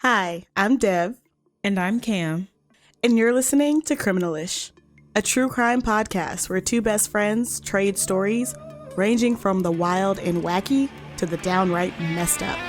Hi, I'm Dev, And I'm Cam. and you're listening to Criminalish, a true crime podcast where two best friends trade stories ranging from the wild and wacky to the downright messed up.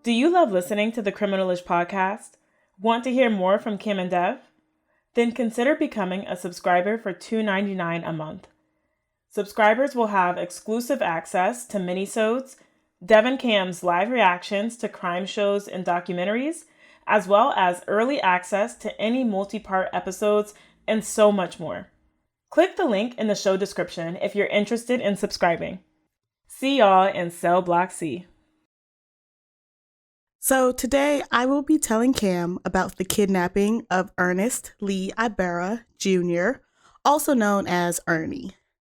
Do you love listening to the Criminalish podcast? Want to hear more from Kim and Dev? Then consider becoming a subscriber for $2.99 a month. Subscribers will have exclusive access to minisodes, Dev and Cam's live reactions to crime shows and documentaries, as well as early access to any multi-part episodes and so much more. Click the link in the show description if you're interested in subscribing. See y'all in Cell Block C. So today I will be telling Cam about the kidnapping of Ernest Lee Ibarra Jr., also known as Ernie.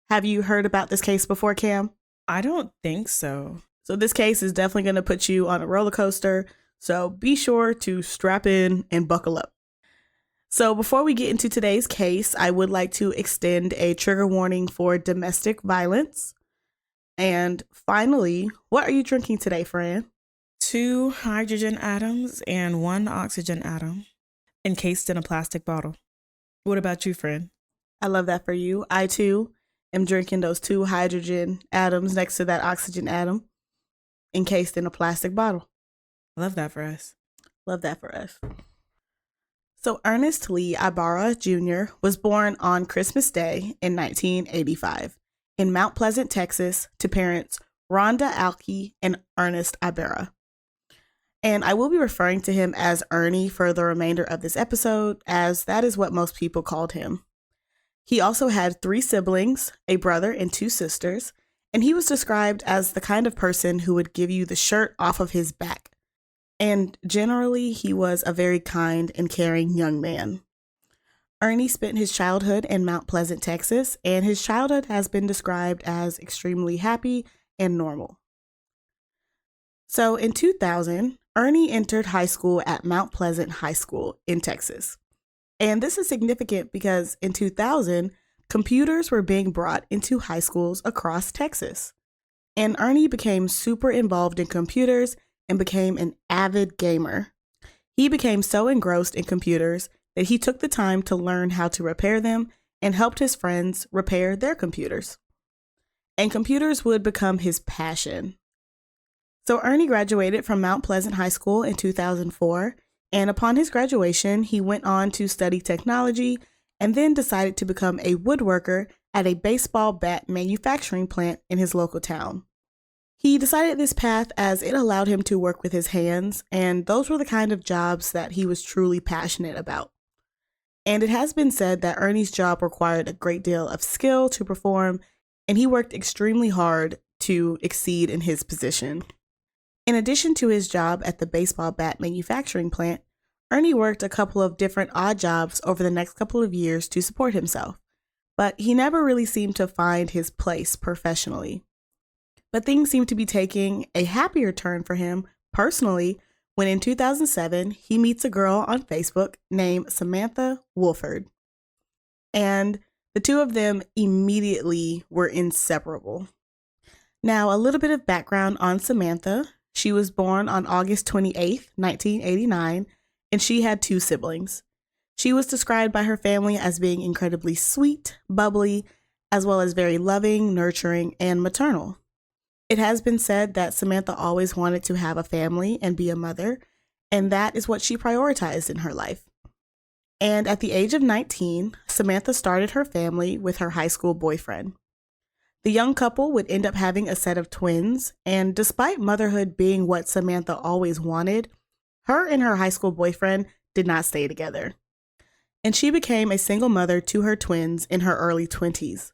Have you heard about this case before, Cam? I don't think so. So this case is definitely going to put you on a roller coaster, so be sure to strap in and buckle up. So before we get into today's case, I would like to extend a trigger warning for domestic violence. And finally, what are you drinking today, Fran? 2 hydrogen atoms and 1 oxygen atom encased in a plastic bottle. What about you, friend? I love that for you. I too am drinking those 2 hydrogen atoms next to that oxygen atom encased in a plastic bottle. I love that for us. Love that for us. So Ernest Lee Ibarra Jr. was born on Christmas Day in 1985 in Mount Pleasant, Texas, to parents Rhonda Alke and Ernest Ibarra. And I will be referring to him as Ernie for the remainder of this episode, as that is what most people called him. He also had 3 siblings, a brother and 2 sisters, and he was described as the kind of person who would give you the shirt off of his back. And generally, he was a very kind and caring young man. Ernie spent his childhood in Mount Pleasant, Texas, and his childhood has been described as extremely happy and normal. So in 2000, Ernie entered high school at Mount Pleasant High School in Texas. And this is significant because in 2000, computers were being brought into high schools across Texas. And Ernie became super involved in computers and became an avid gamer. He became so engrossed in computers that he took the time to learn how to repair them and helped his friends repair their computers. And computers would become his passion. So Ernie graduated from Mount Pleasant High School in 2004, and upon his graduation, he went on to study technology and then decided to become a woodworker at a baseball bat manufacturing plant in his local town. He decided this path as it allowed him to work with his hands, and those were the kind of jobs that he was truly passionate about. And it has been said that Ernie's job required a great deal of skill to perform, and he worked extremely hard to exceed in his position. In addition to his job at the baseball bat manufacturing plant, Ernie worked a couple of different odd jobs over the next couple of years to support himself, but he never really seemed to find his place professionally. But things seemed to be taking a happier turn for him personally when in 2007 he meets a girl on Facebook named Samantha Wolford. And the two of them immediately were inseparable. Now, a little bit of background on Samantha. She was born on August 28th, 1989, and she had 2 siblings. She was described by her family as being incredibly sweet, bubbly, as well as very loving, nurturing, and maternal. It has been said that Samantha always wanted to have a family and be a mother, and that is what she prioritized in her life. And at the age of 19, Samantha started her family with her high school boyfriend. The young couple would end up having a set of twins, and despite motherhood being what Samantha always wanted, her and her high school boyfriend did not stay together. And she became a single mother to her twins in her early 20s.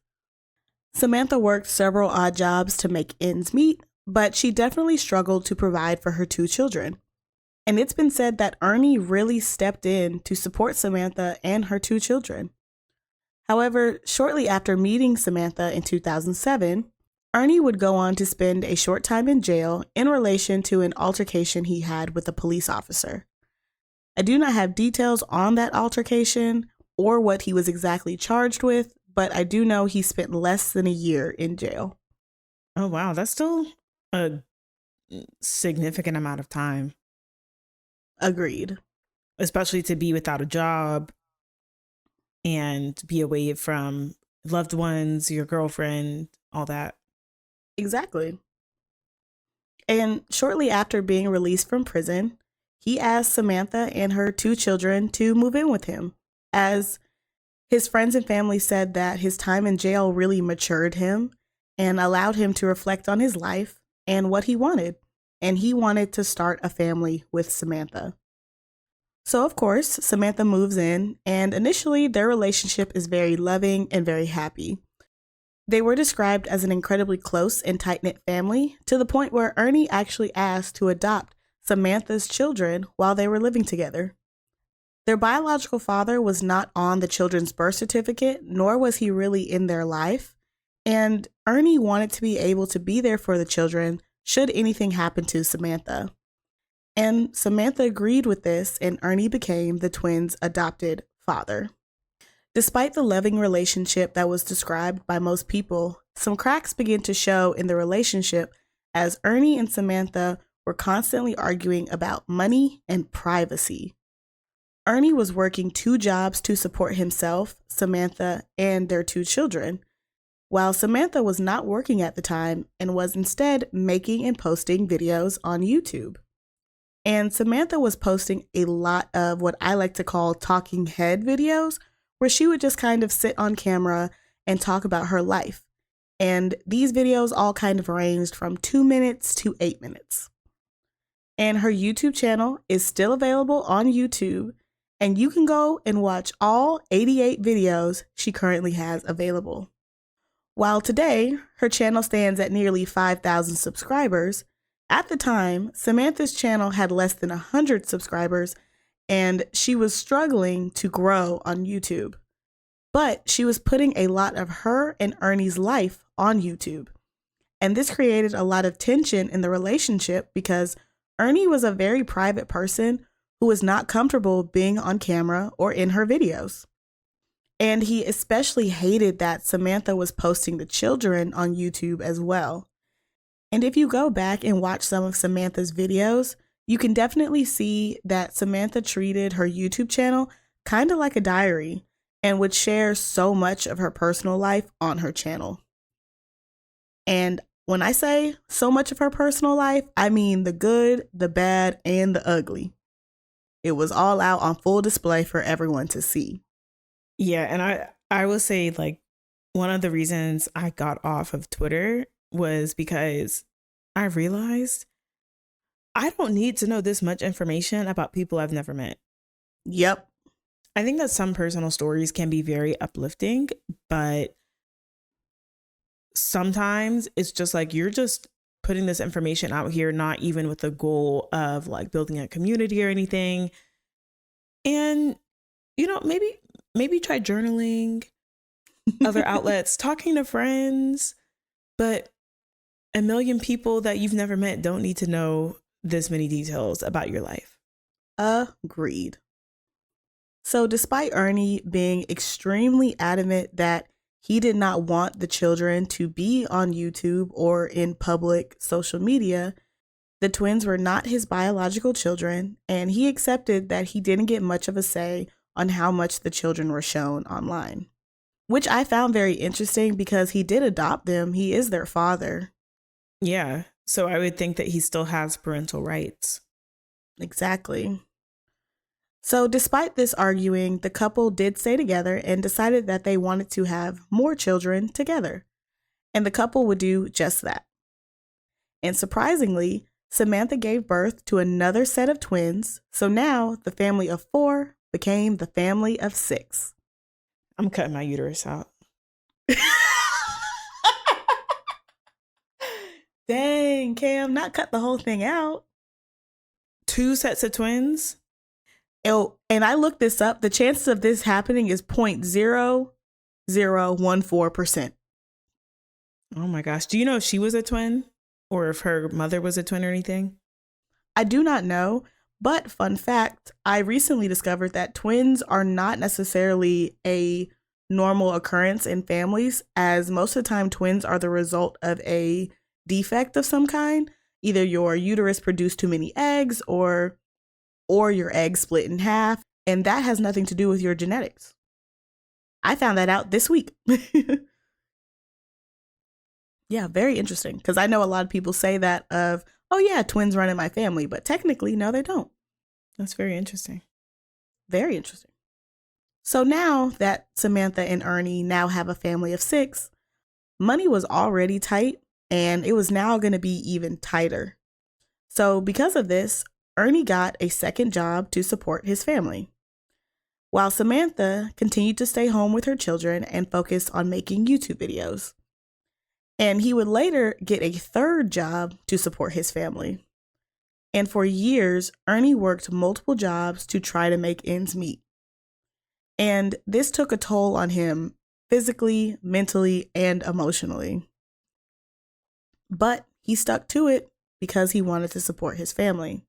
Samantha worked several odd jobs to make ends meet, but she definitely struggled to provide for her 2 children. And it's been said that Ernie really stepped in to support Samantha and her 2 children. However, shortly after meeting Samantha in 2007, Ernie would go on to spend a short time in jail in relation to an altercation he had with a police officer. I do not have details on that altercation or what he was exactly charged with, but I do know he spent less than a year in jail. Oh, wow. That's still a significant amount of time. Agreed. Especially to be without a job and be away from loved ones, your girlfriend, all that. Exactly. And shortly after being released from prison, he asked Samantha and her 2 children to move in with him, as his friends and family said that his time in jail really matured him and allowed him to reflect on his life and what he wanted. And he wanted to start a family with Samantha. So, of course, Samantha moves in, and initially their relationship is very loving and very happy. They were described as an incredibly close and tight-knit family, to the point where Ernie actually asked to adopt Samantha's children while they were living together. Their biological father was not on the children's birth certificate, nor was he really in their life, and Ernie wanted to be able to be there for the children should anything happen to Samantha. And Samantha agreed with this, and Ernie became the twins' adopted father. Despite the loving relationship that was described by most people, some cracks began to show in the relationship as Ernie and Samantha were constantly arguing about money and privacy. Ernie was working 2 jobs to support himself, Samantha, and their 2 children, while Samantha was not working at the time and was instead making and posting videos on YouTube. And Samantha was posting a lot of what I like to call talking head videos, where she would just kind of sit on camera and talk about her life. And these videos all kind of ranged from 2 minutes to 8 minutes. And her YouTube channel is still available on YouTube, and you can go and watch all 88 videos she currently has available. While today, her channel stands at nearly 5,000 subscribers, at the time, Samantha's channel had less than 100 subscribers, and she was struggling to grow on YouTube. But she was putting a lot of her and Ernie's life on YouTube. And this created a lot of tension in the relationship because Ernie was a very private person who was not comfortable being on camera or in her videos. And he especially hated that Samantha was posting the children on YouTube as well. And if you go back and watch some of Samantha's videos, you can definitely see that Samantha treated her YouTube channel kind of like a diary and would share so much of her personal life on her channel. And when I say so much of her personal life, I mean the good, the bad, and the ugly. It was all out on full display for everyone to see. Yeah, and I will say, like, one of the reasons I got off of Twitter was because I realized I don't need to know this much information about people I've never met. Yep. I think that some personal stories can be very uplifting, but sometimes it's just like you're just putting this information out here, not even with the goal of like building a community or anything. And, you know, maybe try journaling, other outlets, talking to friends, but a million people that you've never met don't need to know this many details about your life. Agreed. So despite Ernie being extremely adamant that he did not want the children to be on YouTube or in public social media, the twins were not his biological children, and he accepted that he didn't get much of a say on how much the children were shown online. Which I found very interesting because he did adopt them. He is their father. Yeah, so I would think that he still has parental rights. Exactly. So despite this arguing, the couple did stay together and decided that they wanted to have more children together. And the couple would do just that. And surprisingly, Samantha gave birth to another set of twins, so now the family of 4 became the family of 6. I'm cutting my uterus out. Dang, Cam, not cut the whole thing out. 2 sets of twins? Oh, and I looked this up. The chances of this happening is 0.0014%. Oh my gosh. Do you know if she was a twin or if her mother was a twin or anything? I do not know, but fun fact, I recently discovered that twins are not necessarily a normal occurrence in families, as most of the time twins are the result of a defect of some kind. Either your uterus produced too many eggs or your eggs split in half, and that has nothing to do with your genetics. I found that out this week. Yeah, very interesting, because I know a lot of people say that of, oh yeah, twins run in my family, but technically, no, they don't. That's very interesting. Very interesting. So now that Samantha and Ernie now have a family of 6, money was already tight, and it was now going to be even tighter. So because of this, Ernie got a second job to support his family, while Samantha continued to stay home with her children and focus on making YouTube videos. And he would later get a third job to support his family. And for years, Ernie worked multiple jobs to try to make ends meet. And this took a toll on him physically, mentally, and emotionally. But he stuck to it because he wanted to support his family.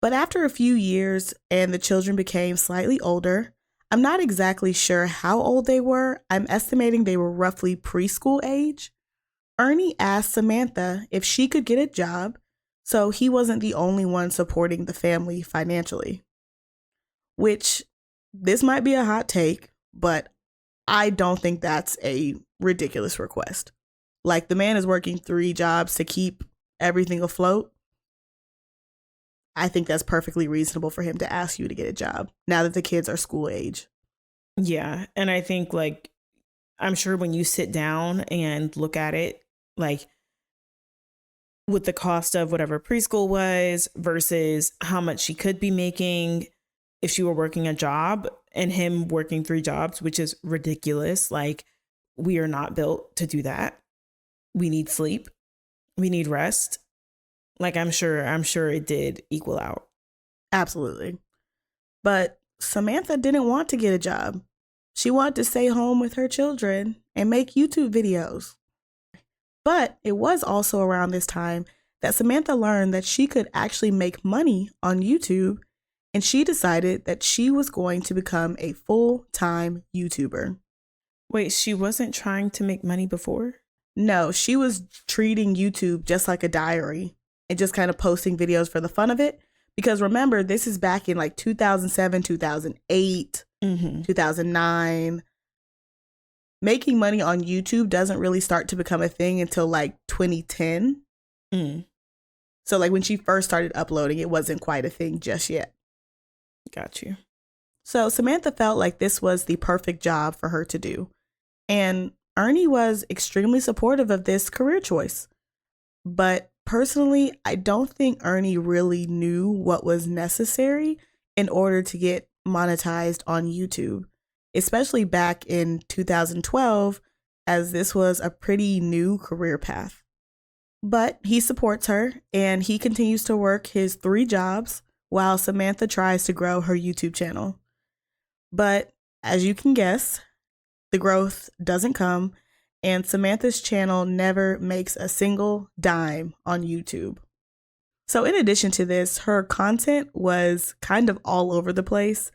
But after a few years and the children became slightly older, I'm not exactly sure how old they were. I'm estimating they were roughly preschool age. Ernie asked Samantha if she could get a job so he wasn't the only one supporting the family financially. Which, this might be a hot take, but I don't think that's a ridiculous request. Like, the man is working 3 jobs to keep everything afloat. I think that's perfectly reasonable for him to ask you to get a job now that the kids are school age. Yeah. And I think, like, I'm sure when you sit down and look at it, like, with the cost of whatever preschool was versus how much she could be making if she were working a job, and him working 3 jobs, which is ridiculous. Like, we are not built to do that. We need sleep. We need rest. Like, I'm sure it did equal out. Absolutely. But Samantha didn't want to get a job. She wanted to stay home with her children and make YouTube videos. But it was also around this time that Samantha learned that she could actually make money on YouTube, and she decided that she was going to become a full-time YouTuber. Wait, she wasn't trying to make money before? No, she was treating YouTube just like a diary and just kind of posting videos for the fun of it. Because remember, this is back in like 2007, 2008, 2009. Making money on YouTube doesn't really start to become a thing until like 2010. So like when she first started uploading, it wasn't quite a thing just yet. Got you. So Samantha felt like this was the perfect job for her to do. And Ernie was extremely supportive of this career choice. But personally, I don't think Ernie really knew what was necessary in order to get monetized on YouTube, especially back in 2012, as this was a pretty new career path. But he supports her, and he continues to work his 3 jobs while Samantha tries to grow her YouTube channel. But as you can guess, the growth doesn't come, and Samantha's channel never makes a single dime on YouTube. So in addition to this, her content was kind of all over the place,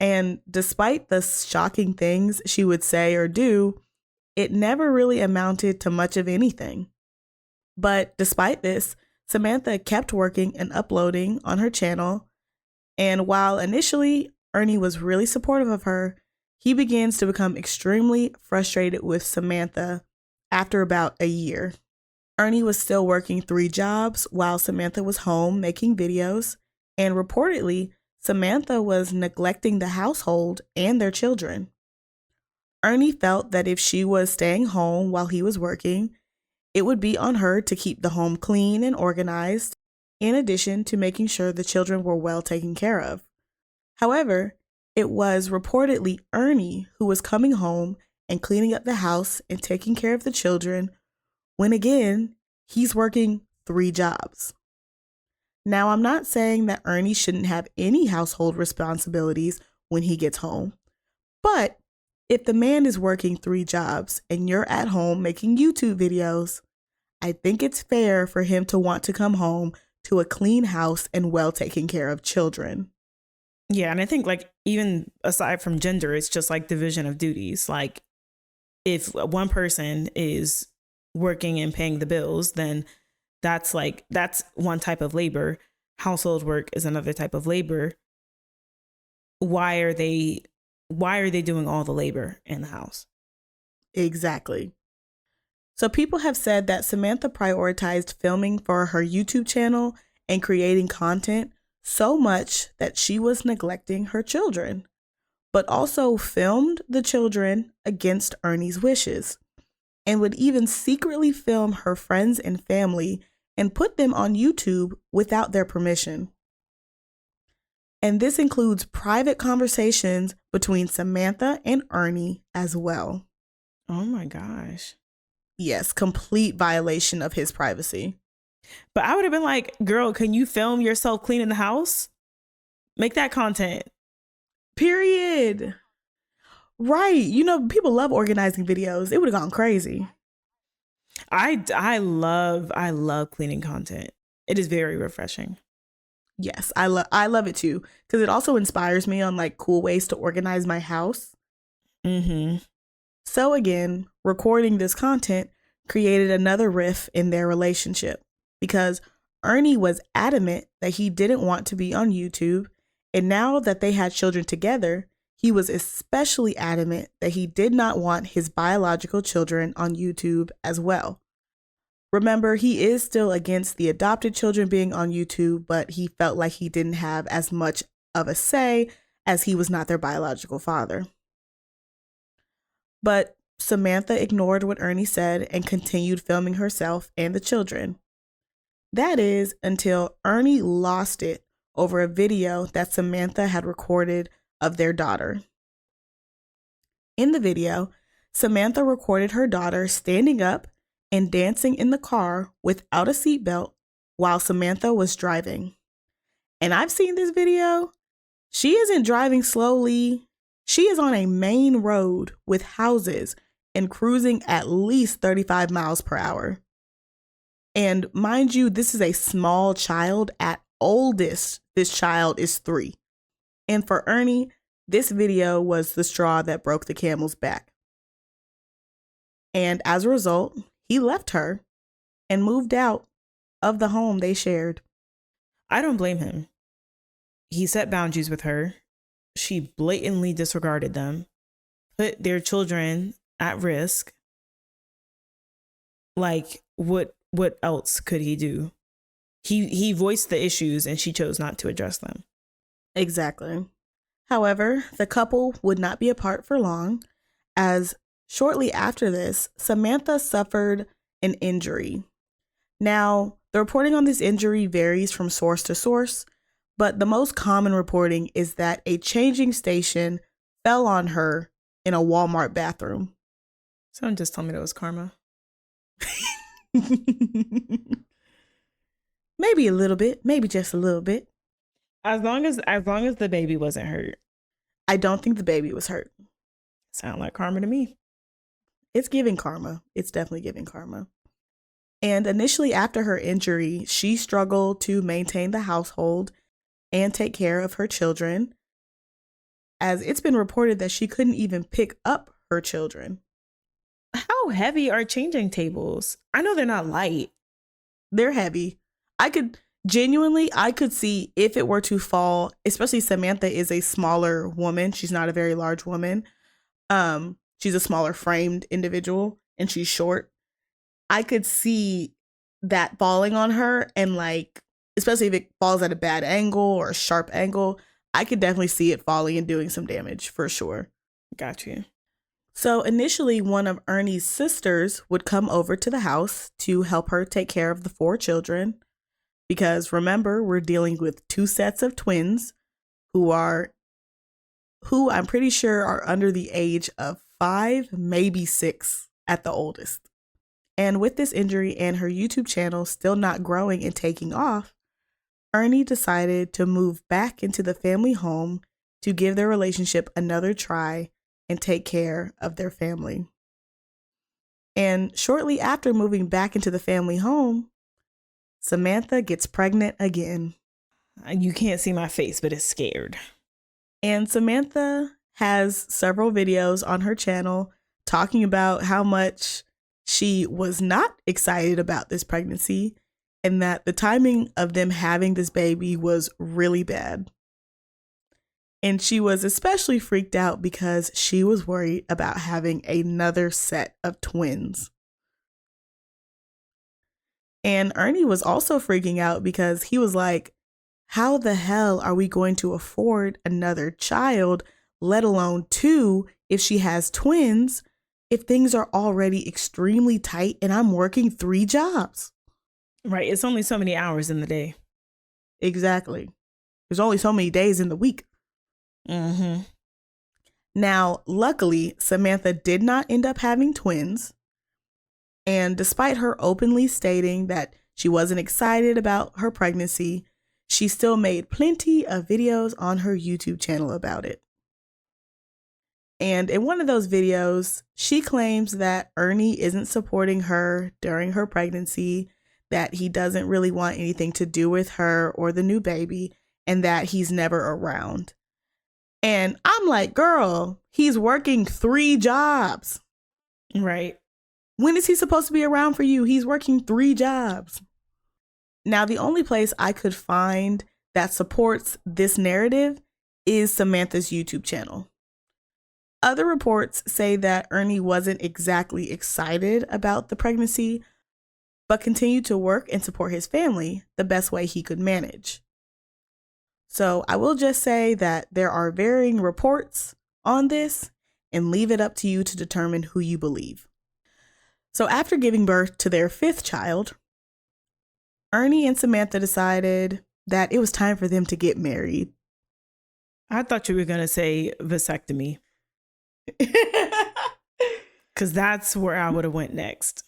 and despite the shocking things she would say or do, it never really amounted to much of anything. But despite this, Samantha kept working and uploading on her channel, and while initially Ernie was really supportive of her, he begins to become extremely frustrated with Samantha after about a year. Ernie was still working 3 jobs while Samantha was home making videos, and reportedly, Samantha was neglecting the household and their children. Ernie felt that if she was staying home while he was working, it would be on her to keep the home clean and organized, in addition to making sure the children were well taken care of. However, it was reportedly Ernie who was coming home and cleaning up the house and taking care of the children, when again, he's working 3 jobs. Now, I'm not saying that Ernie shouldn't have any household responsibilities when he gets home, but if the man is working 3 jobs and you're at home making YouTube videos, I think it's fair for him to want to come home to a clean house and well taken care of children. Yeah, and I think like even aside from gender, it's just like division of duties. Like if one person is working and paying the bills, then that's one type of labor. Household work is another type of labor. Why are they doing all the labor in the house? Exactly. So people have said that Samantha prioritized filming for her YouTube channel and creating content so much that she was neglecting her children, but also filmed the children against Ernie's wishes and would even secretly film her friends and family and put them on YouTube without their permission. And this includes private conversations between Samantha and Ernie as well. Oh my gosh. Yes, complete violation of his privacy. But I would have been like, girl, can you film yourself cleaning the house? Make that content. Period. Right. You know, people love organizing videos. It would have gone crazy. I love cleaning content. It is very refreshing. Yes, I love it too, because it also inspires me on like cool ways to organize my house. Mm-hmm. So again, recording this content created another rift in their relationship because Ernie was adamant that he didn't want to be on YouTube, and now that they had children together, he was especially adamant that he did not want his biological children on YouTube as well. Remember, he is still against the adopted children being on YouTube, but he felt like he didn't have as much of a say as he was not their biological father. But Samantha ignored what Ernie said and continued filming herself and the children. That is until Ernie lost it over a video that Samantha had recorded of their daughter. In the video, Samantha recorded her daughter standing up and dancing in the car without a seatbelt while Samantha was driving. And I've seen this video. She isn't driving slowly. She is on a main road with houses and cruising at least 35 miles per hour. And mind you, this is a small child. At oldest, this child is 3. And for Ernie, this video was the straw that broke the camel's back. And as a result, he left her and moved out of the home they shared. I don't blame him. He set boundaries with her. She blatantly disregarded them, put their children at risk. Like, what else could he do? He voiced the issues and she chose not to address them. Exactly. However, the couple would not be apart for long, as shortly after this, Samantha suffered an injury. Now, the reporting on this injury varies from source to source, but the most common reporting is that a changing station fell on her in a Walmart bathroom. Someone just told me that was karma. Maybe a little bit, maybe just a little bit. As long as the baby wasn't hurt. I don't think the baby was hurt. Sound like karma to me. It's giving karma. It's definitely giving karma. And initially after her injury, she struggled to maintain the household and take care of her children, as it's been reported that she couldn't even pick up her children. How heavy are changing tables? I know they're not light. They're heavy. I could see if it were to fall, especially Samantha is a smaller woman. She's not a very large woman. She's a smaller framed individual and she's short. I could see that falling on her, and like, especially if it falls at a bad angle or a sharp angle, I could definitely see it falling and doing some damage for sure. Got you. So initially, one of Ernie's sisters would come over to the house to help her take care of the 4 children. Because remember, we're dealing with 2 sets of twins who I'm pretty sure are under the age of 5, maybe 6 at the oldest. And with this injury and her YouTube channel still not growing and taking off, Ernie decided to move back into the family home to give their relationship another try and take care of their family. And shortly after moving back into the family home, Samantha gets pregnant again. You can't see my face, but it's scared. And Samantha has several videos on her channel talking about how much she was not excited about this pregnancy and that the timing of them having this baby was really bad. And she was especially freaked out because she was worried about having another set of twins. And Ernie was also freaking out because he was like, how the hell are we going to afford another child, let alone two, if she has twins, if things are already extremely tight and I'm working 3 jobs? Right. It's only so many hours in the day. Exactly. There's only so many days in the week. Mm-hmm. Now, luckily, Samantha did not end up having twins. And despite her openly stating that she wasn't excited about her pregnancy, she still made plenty of videos on her YouTube channel about it. And in one of those videos, she claims that Ernie isn't supporting her during her pregnancy, that he doesn't really want anything to do with her or the new baby, and that he's never around. And I'm like, girl, he's working 3 jobs. Right. When is he supposed to be around for you? He's working 3 jobs. Now, the only place I could find that supports this narrative is Samantha's YouTube channel. Other reports say that Ernie wasn't exactly excited about the pregnancy, but continued to work and support his family the best way he could manage. So I will just say that there are varying reports on this and leave it up to you to determine who you believe. So after giving birth to their 5th child, Ernie and Samantha decided that it was time for them to get married. I thought you were going to say vasectomy. Because that's where I would have went next.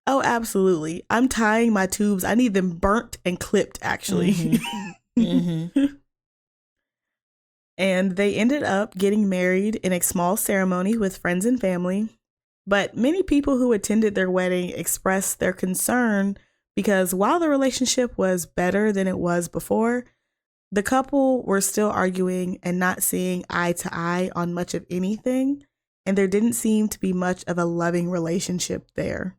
Oh, absolutely. I'm tying my tubes. I need them burnt and clipped, actually. Mm-hmm. Mm-hmm. And they ended up getting married in a small ceremony with friends and family. But many people who attended their wedding expressed their concern because while the relationship was better than it was before, the couple were still arguing and not seeing eye to eye on much of anything, and there didn't seem to be much of a loving relationship there.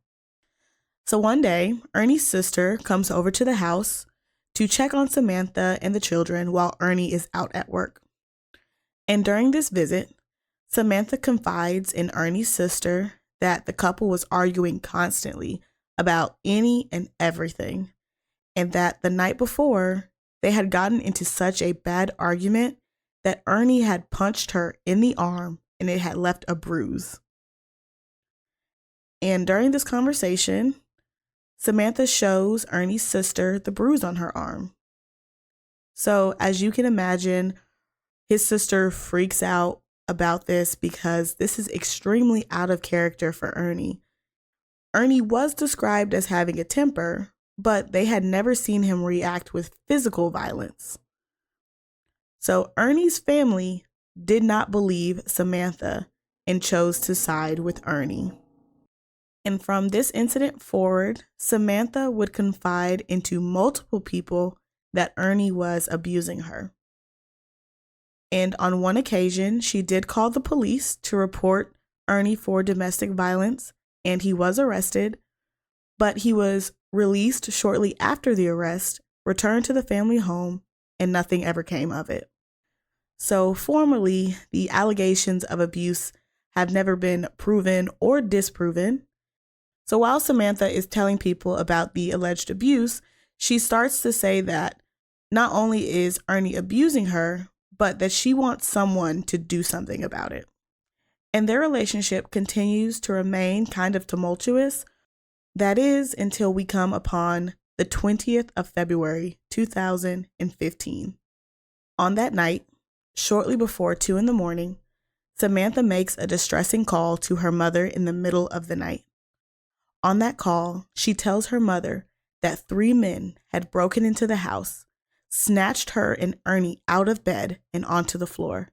So one day, Ernie's sister comes over to the house to check on Samantha and the children while Ernie is out at work. And during this visit, Samantha confides in Ernie's sister that the couple was arguing constantly about any and everything, and that the night before, they had gotten into such a bad argument that Ernie had punched her in the arm and it had left a bruise. And during this conversation, Samantha shows Ernie's sister the bruise on her arm. So as you can imagine, his sister freaks out about this because this is extremely out of character for Ernie. Ernie was described as having a temper, but they had never seen him react with physical violence. So Ernie's family did not believe Samantha and chose to side with Ernie. And from this incident forward, Samantha would confide into multiple people that Ernie was abusing her. And on one occasion, she did call the police to report Ernie for domestic violence, and he was arrested, but he was released shortly after the arrest, returned to the family home, and nothing ever came of it. So formally, the allegations of abuse have never been proven or disproven. So while Samantha is telling people about the alleged abuse, she starts to say that not only is Ernie abusing her, but that she wants someone to do something about it. And their relationship continues to remain kind of tumultuous. That is until we come upon the 20th of February, 2015. On that night, shortly before 2 a.m, Samantha makes a distressing call to her mother in the middle of the night. On that call, she tells her mother that 3 men had broken into the house, snatched her and Ernie out of bed and onto the floor.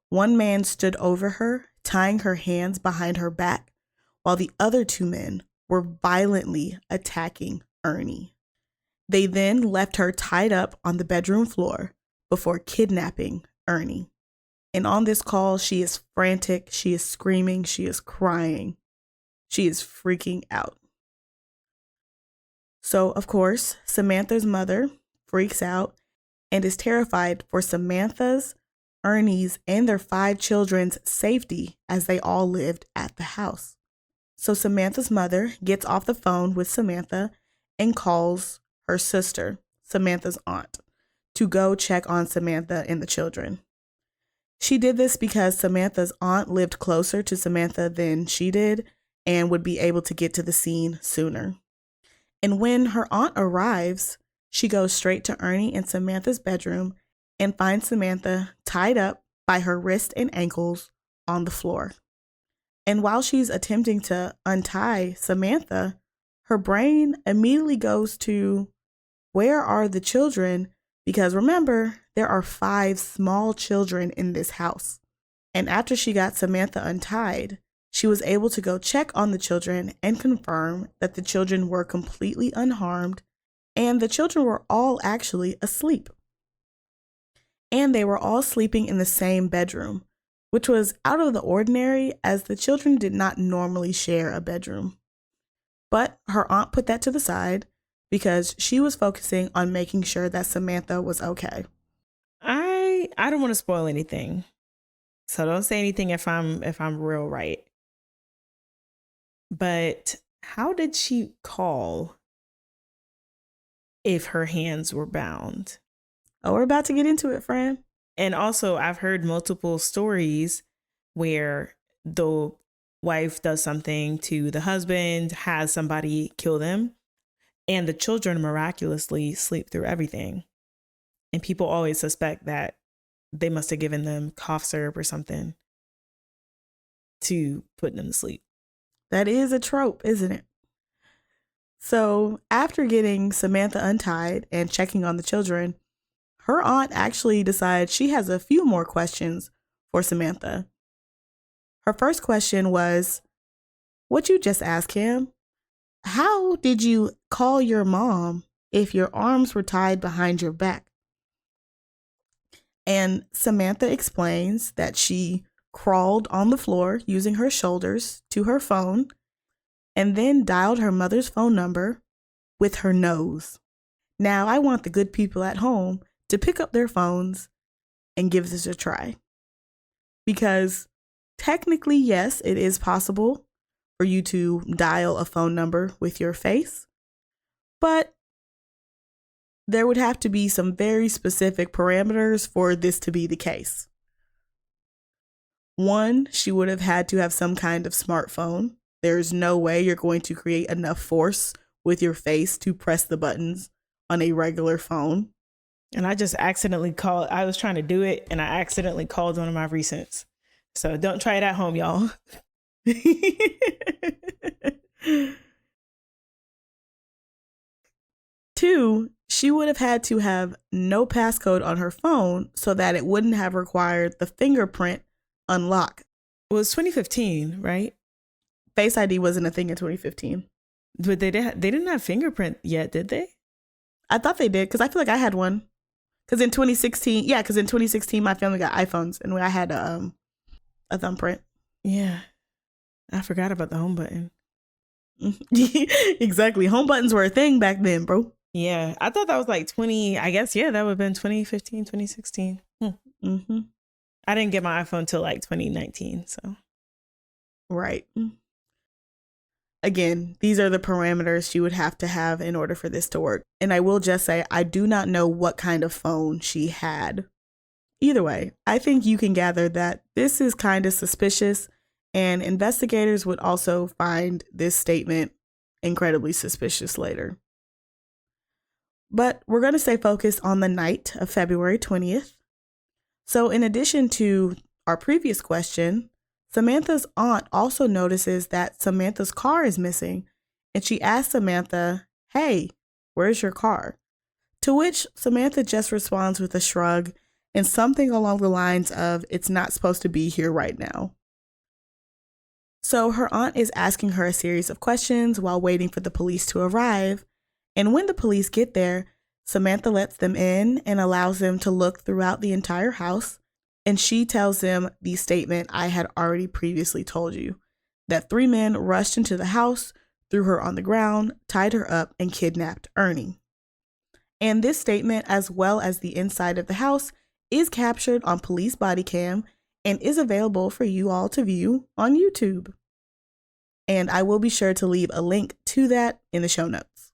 One man stood over her, tying her hands behind her back, while the other 2 men were violently attacking Ernie. They then left her tied up on the bedroom floor before kidnapping Ernie. And on this call, she is frantic, she is screaming, she is crying, she is freaking out. So, of course, Samantha's mother freaks out and is terrified for Samantha's, Ernie's, and their 5 children's safety as they all lived at the house. So Samantha's mother gets off the phone with Samantha and calls her sister, Samantha's aunt, to go check on Samantha and the children. She did this because Samantha's aunt lived closer to Samantha than she did and would be able to get to the scene sooner. And when her aunt arrives, she goes straight to Ernie and Samantha's bedroom and finds Samantha tied up by her wrist and ankles on the floor. And while she's attempting to untie Samantha, her brain immediately goes to, where are the children? Because remember, there are 5 small children in this house. And after she got Samantha untied, she was able to go check on the children and confirm that the children were completely unharmed and the children were all actually asleep. And they were all sleeping in the same bedroom, which was out of the ordinary as the children did not normally share a bedroom. But her aunt put that to the side because she was focusing on making sure that Samantha was okay. I don't want to spoil anything. So don't say anything if I'm real right. But how did she call if her hands were bound? Oh, we're about to get into it, friend. And also, I've heard multiple stories where the wife does something to the husband, has somebody kill them, and the children miraculously sleep through everything. And people always suspect that they must have given them cough syrup or something to put them to sleep. That is a trope, isn't it? So after getting Samantha untied and checking on the children, her aunt actually decides she has a few more questions for Samantha. Her first question was, what you just asked him? How did you call your mom if your arms were tied behind your back? And Samantha explains that she crawled on the floor using her shoulders to her phone and then dialed her mother's phone number with her nose. Now, I want the good people at home to pick up their phones and give this a try. Because technically, yes, it is possible for you to dial a phone number with your face, but there would have to be some very specific parameters for this to be the case. One, she would have had to have some kind of smartphone. There's no way you're going to create enough force with your face to press the buttons on a regular phone. And I just accidentally called. I was trying to do it and I accidentally called one of my recents. So don't try it at home, y'all. 2, she would have had to have no passcode on her phone so that it wouldn't have required the fingerprint unlock. Well, it's 2015, right? Face ID wasn't a thing in 2015. But they didn't have fingerprint yet, did they? I thought they did because I feel like I had one. Because in 2016, my family got iPhones and I had a thumbprint. Yeah. I forgot about the home button. Exactly. Home buttons were a thing back then, bro. Yeah. I thought that was like 20, I guess, yeah, that would have been 2015, 2016. Mm-hmm. I didn't get my iPhone till like 2019, so. Right. Again, these are the parameters she would have to have in order for this to work. And I will just say, I do not know what kind of phone she had. Either way, I think you can gather that this is kind of suspicious, and investigators would also find this statement incredibly suspicious later. But we're going to stay focused on the night of February 20th. So in addition to our previous question, Samantha's aunt also notices that Samantha's car is missing, and she asks Samantha, hey, Where's your car? To which Samantha just responds with a shrug and something along the lines of, it's not supposed to be here right now. So her aunt is asking her a series of questions while waiting for the police to arrive. And when the police get there, Samantha lets them in and allows them to look throughout the entire house. And she tells them the statement I had already previously told you, that 3 men rushed into the house, threw her on the ground, tied her up, and kidnapped Ernie. And this statement, as well as the inside of the house, is captured on police body cam and is available for you all to view on YouTube. And I will be sure to leave a link to that in the show notes.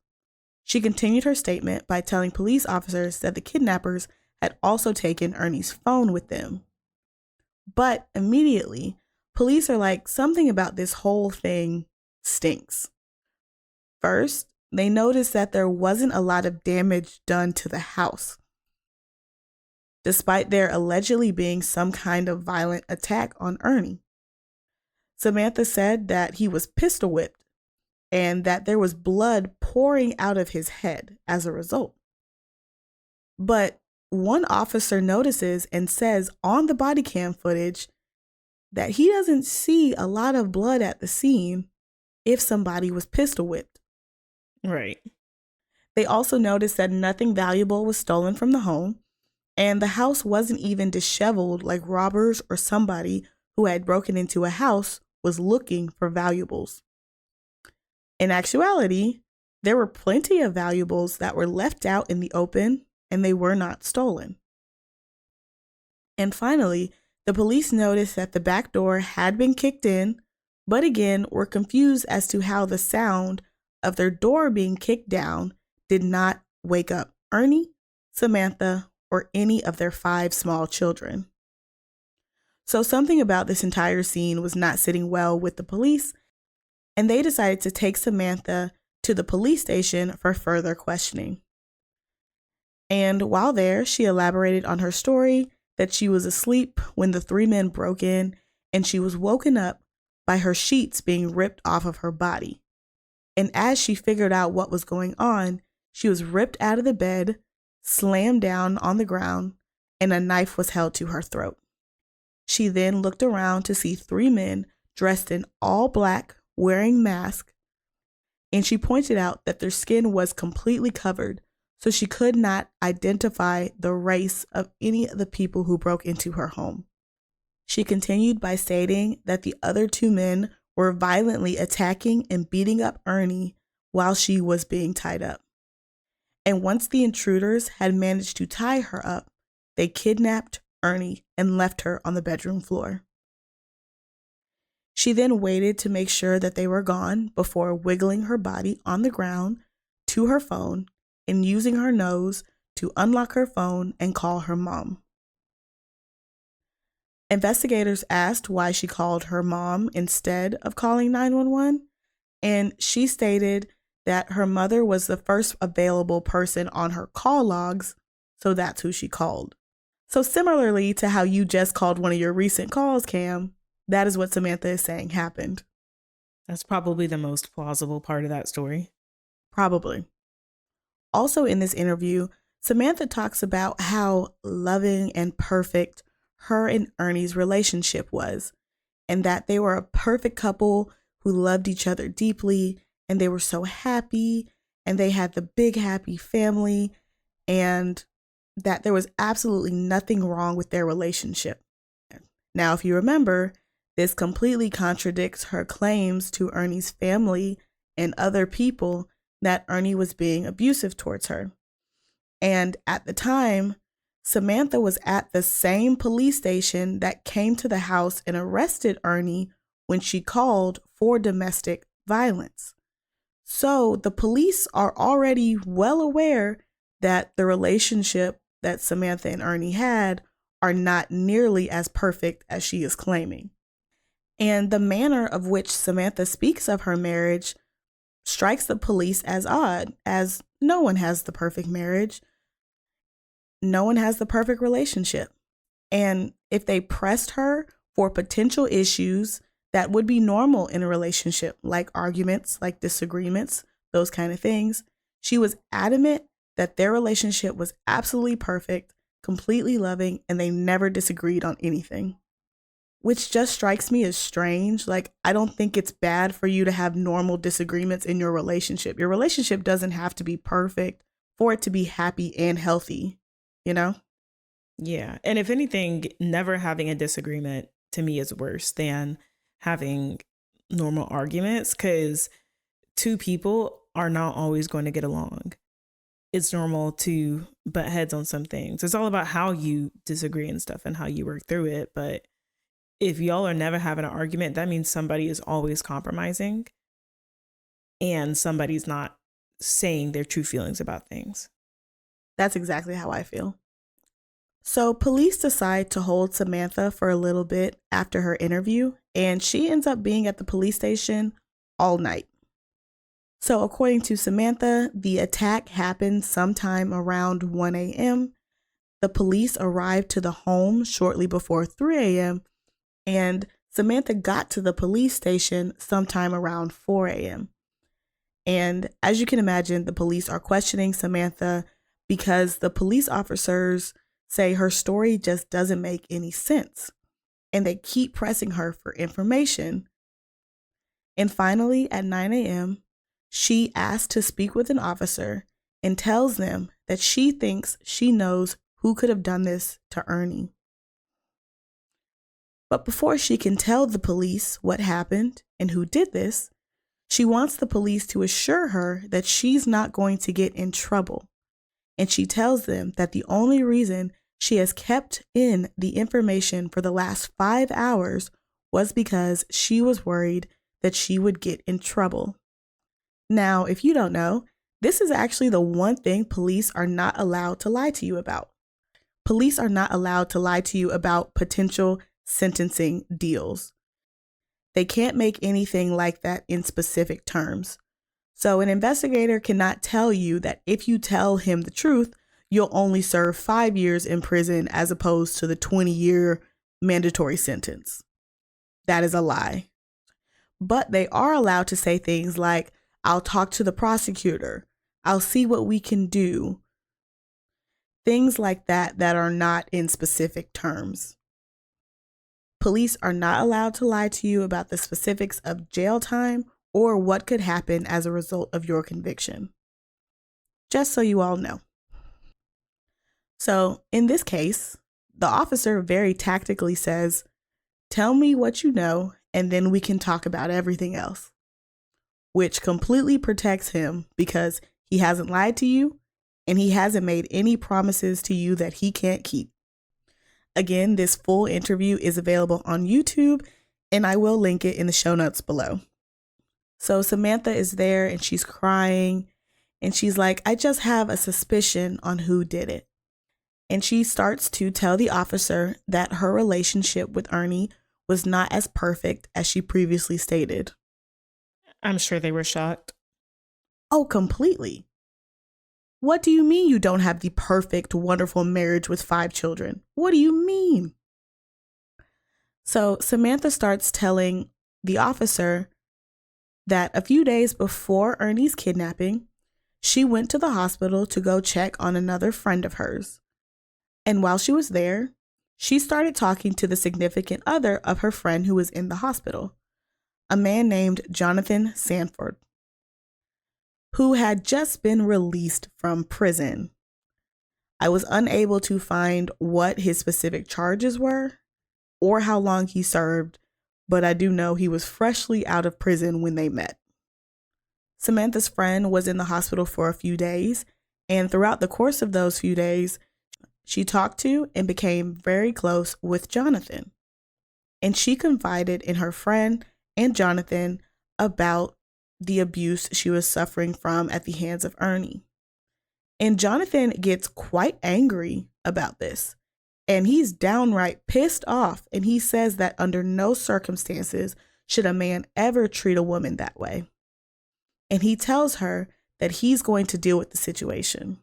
She continued her statement by telling police officers that the kidnappers had also taken Ernie's phone with them. But immediately, police are like, something about this whole thing stinks. First, they noticed that there wasn't a lot of damage done to the house, despite there allegedly being some kind of violent attack on Ernie. Samantha said that he was pistol whipped and that there was blood pouring out of his head as a result. But one officer notices and says on the body cam footage that he doesn't see a lot of blood at the scene if somebody was pistol whipped. Right. They also noticed that nothing valuable was stolen from the home, and the house wasn't even disheveled like robbers or somebody who had broken into a house was looking for valuables. In actuality, there were plenty of valuables that were left out in the open and they were not stolen. And finally, the police noticed that the back door had been kicked in, but again were confused as to how the sound of their door being kicked down did not wake up Ernie, Samantha, or any of their 5 small children. So something about this entire scene was not sitting well with the police, and they decided to take Samantha to the police station for further questioning. And while there, she elaborated on her story that she was asleep when the 3 men broke in, and she was woken up by her sheets being ripped off of her body. And as she figured out what was going on, she was ripped out of the bed, slammed down on the ground, and a knife was held to her throat. She then looked around to see 3 men dressed in all black, wearing masks, and she pointed out that their skin was completely covered, so she could not identify the race of any of the people who broke into her home. She continued by stating that the other 2 men were violently attacking and beating up Ernie while she was being tied up. And once the intruders had managed to tie her up, they kidnapped Ernie and left her on the bedroom floor. She then waited to make sure that they were gone before wiggling her body on the ground to her phone and using her nose to unlock her phone and call her mom. Investigators asked why she called her mom instead of calling 911, and she stated that her mother was the first available person on her call logs, so that's who she called. So similarly to how you just called one of your recent calls, Cam, that is what Samantha is saying happened. That's probably the most plausible part of that story. Probably. Also in this interview, Samantha talks about how loving and perfect her and Ernie's relationship was, and that they were a perfect couple who loved each other deeply, and they were so happy, and they had the big happy family, and that there was absolutely nothing wrong with their relationship. Now, if you remember, this completely contradicts her claims to Ernie's family and other people that Ernie was being abusive towards her. And at the time, Samantha was at the same police station that came to the house and arrested Ernie when she called for domestic violence. So the police are already well aware that the relationship that Samantha and Ernie had are not nearly as perfect as she is claiming. And the manner of which Samantha speaks of her marriage strikes the police as odd, as no one has the perfect marriage. No one has the perfect relationship. And if they pressed her for potential issues that would be normal in a relationship, like arguments, like disagreements, those kind of things, She was adamant that their relationship was absolutely perfect, completely loving, and they never disagreed on anything. Which just strikes me as strange. Like, I don't think it's bad for you to have normal disagreements in your relationship. Your relationship doesn't have to be perfect for it to be happy and healthy, you know? Yeah. And if anything, never having a disagreement to me is worse than having normal arguments, because two people are not always going to get along. It's normal to butt heads on some things. It's all about how you disagree and stuff and how you work through it. But if y'all are never having an argument, that means somebody is always compromising and somebody's not saying their true feelings about things. That's exactly how I feel. So police decide to hold Samantha for a little bit after her interview, and she ends up being at the police station all night. So according to Samantha, the attack happened sometime around 1 a.m. The police arrived to the home shortly before 3 a.m. and Samantha got to the police station sometime around 4 a.m. And as you can imagine, the police are questioning Samantha because the police officers say her story just doesn't make any sense. And they keep pressing her for information. And finally, at 9 a.m., she asks to speak with an officer and tells them that she thinks she knows who could have done this to Ernie. But before she can tell the police what happened and who did this, she wants the police to assure her that she's not going to get in trouble. And she tells them that the only reason she has kept in the information for the last 5 hours was because she was worried that she would get in trouble. Now, if you don't know, this is actually the one thing police are not allowed to lie to you about. Police are not allowed to lie to you about potential sentencing deals. They can't make anything like that in specific terms. So an investigator cannot tell you that if you tell him the truth, you'll only serve 5 years in prison as opposed to the 20-year mandatory sentence. That is a lie. But they are allowed to say things like, I'll talk to the prosecutor. I'll see what we can do. Things like that are not in specific terms. Police are not allowed to lie to you about the specifics of jail time or what could happen as a result of your conviction. Just so you all know. So in this case, the officer very tactically says, tell me what you know and then we can talk about everything else. Which completely protects him because he hasn't lied to you and he hasn't made any promises to you that he can't keep. Again, this full interview is available on YouTube and I will link it in the show notes below. So Samantha is there and she's crying and she's like, I just have a suspicion on who did it. And she starts to tell the officer that her relationship with Ernie was not as perfect as she previously stated. I'm sure they were shocked. Oh, completely. What do you mean you don't have the perfect, wonderful marriage with 5 children? What do you mean? So Samantha starts telling the officer that a few days before Ernie's kidnapping, she went to the hospital to go check on another friend of hers. And while she was there, she started talking to the significant other of her friend who was in the hospital, a man named Jonathan Sanford, who had just been released from prison. I was unable to find what his specific charges were or how long he served, but I do know he was freshly out of prison when they met. Samantha's friend was in the hospital for a few days, and throughout the course of those few days, she talked to and became very close with Jonathan. And she confided in her friend and Jonathan about the abuse she was suffering from at the hands of Ernie. And Jonathan gets quite angry about this. And he's downright pissed off. And he says that under no circumstances should a man ever treat a woman that way. And he tells her that he's going to deal with the situation.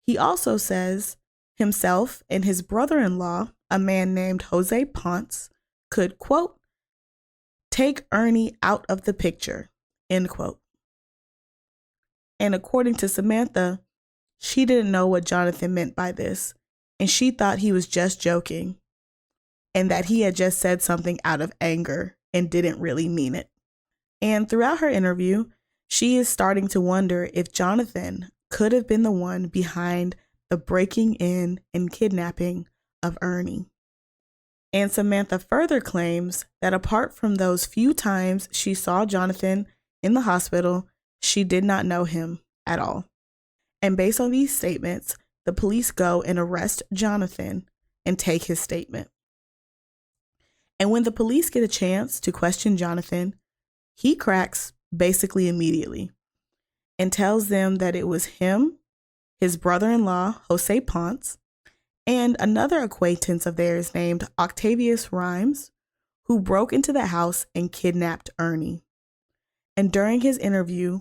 He also says himself and his brother-in-law, a man named Jose Ponce, could, quote, take Ernie out of the picture, end quote. And according to Samantha, she didn't know what Jonathan meant by this, and she thought he was just joking and that he had just said something out of anger and didn't really mean it. And throughout her interview, she is starting to wonder if Jonathan could have been the one behind the breaking in and kidnapping of Ernie. And Samantha further claims that apart from those few times she saw Jonathan in the hospital, she did not know him at all. And based on these statements, the police go and arrest Jonathan and take his statement. And when the police get a chance to question Jonathan, he cracks basically immediately and tells them that it was him, his brother-in-law, Jose Ponce, and another acquaintance of theirs named Octavius Rhymes, who broke into the house and kidnapped Ernie. And during his interview,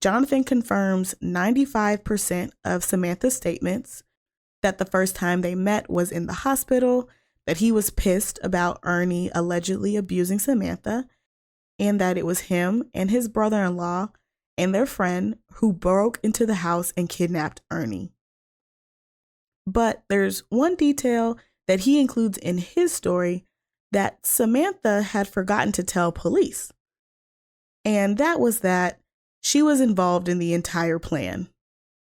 Jonathan confirms 95% of Samantha's statements, that the first time they met was in the hospital, that he was pissed about Ernie allegedly abusing Samantha, and that it was him and his brother-in-law and their friend who broke into the house and kidnapped Ernie. But there's one detail that he includes in his story that Samantha had forgotten to tell police. And that was that she was involved in the entire plan.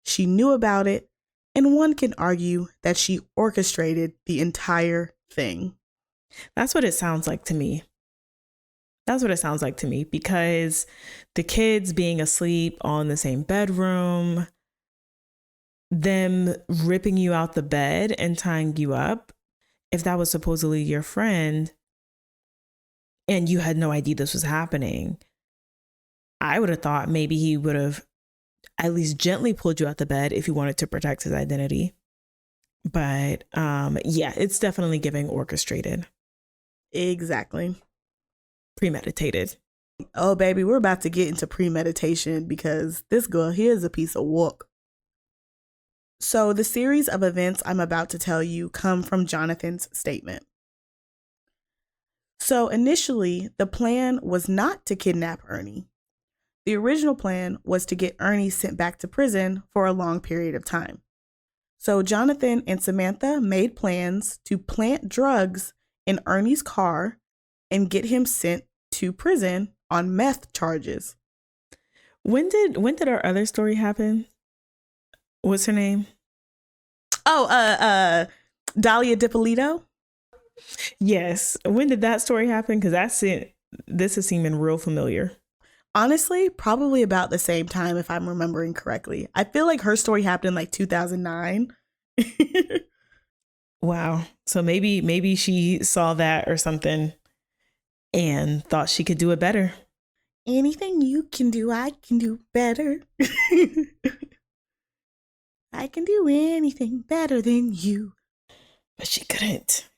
She knew about it, and one can argue that she orchestrated the entire thing. That's what it sounds like to me. That's what it sounds like to me, because the kids being asleep on the same bedroom, them ripping you out the bed and tying you up, if that was supposedly your friend and you had no idea this was happening, I would have thought maybe he would have at least gently pulled you out the bed if he wanted to protect his identity. But yeah, it's definitely giving orchestrated. Exactly. Premeditated. Oh, baby, we're about to get into premeditation because this girl here is a piece of work. So the series of events I'm about to tell you come from Jonathan's statement. So initially, the plan was not to kidnap Ernie. The original plan was to get Ernie sent back to prison for a long period of time. So Jonathan and Samantha made plans to plant drugs in Ernie's car and get him sent to prison on meth charges. When did our other story happen? What's her name? Oh, Dahlia DiPolito. Yes. When did that story happen? Because this is seeming real familiar. Honestly, probably about the same time, if I'm remembering correctly. I feel like her story happened in like 2009. Wow. So maybe she saw that or something and thought she could do it better. Anything you can do, I can do better. I can do anything better than you. But she couldn't.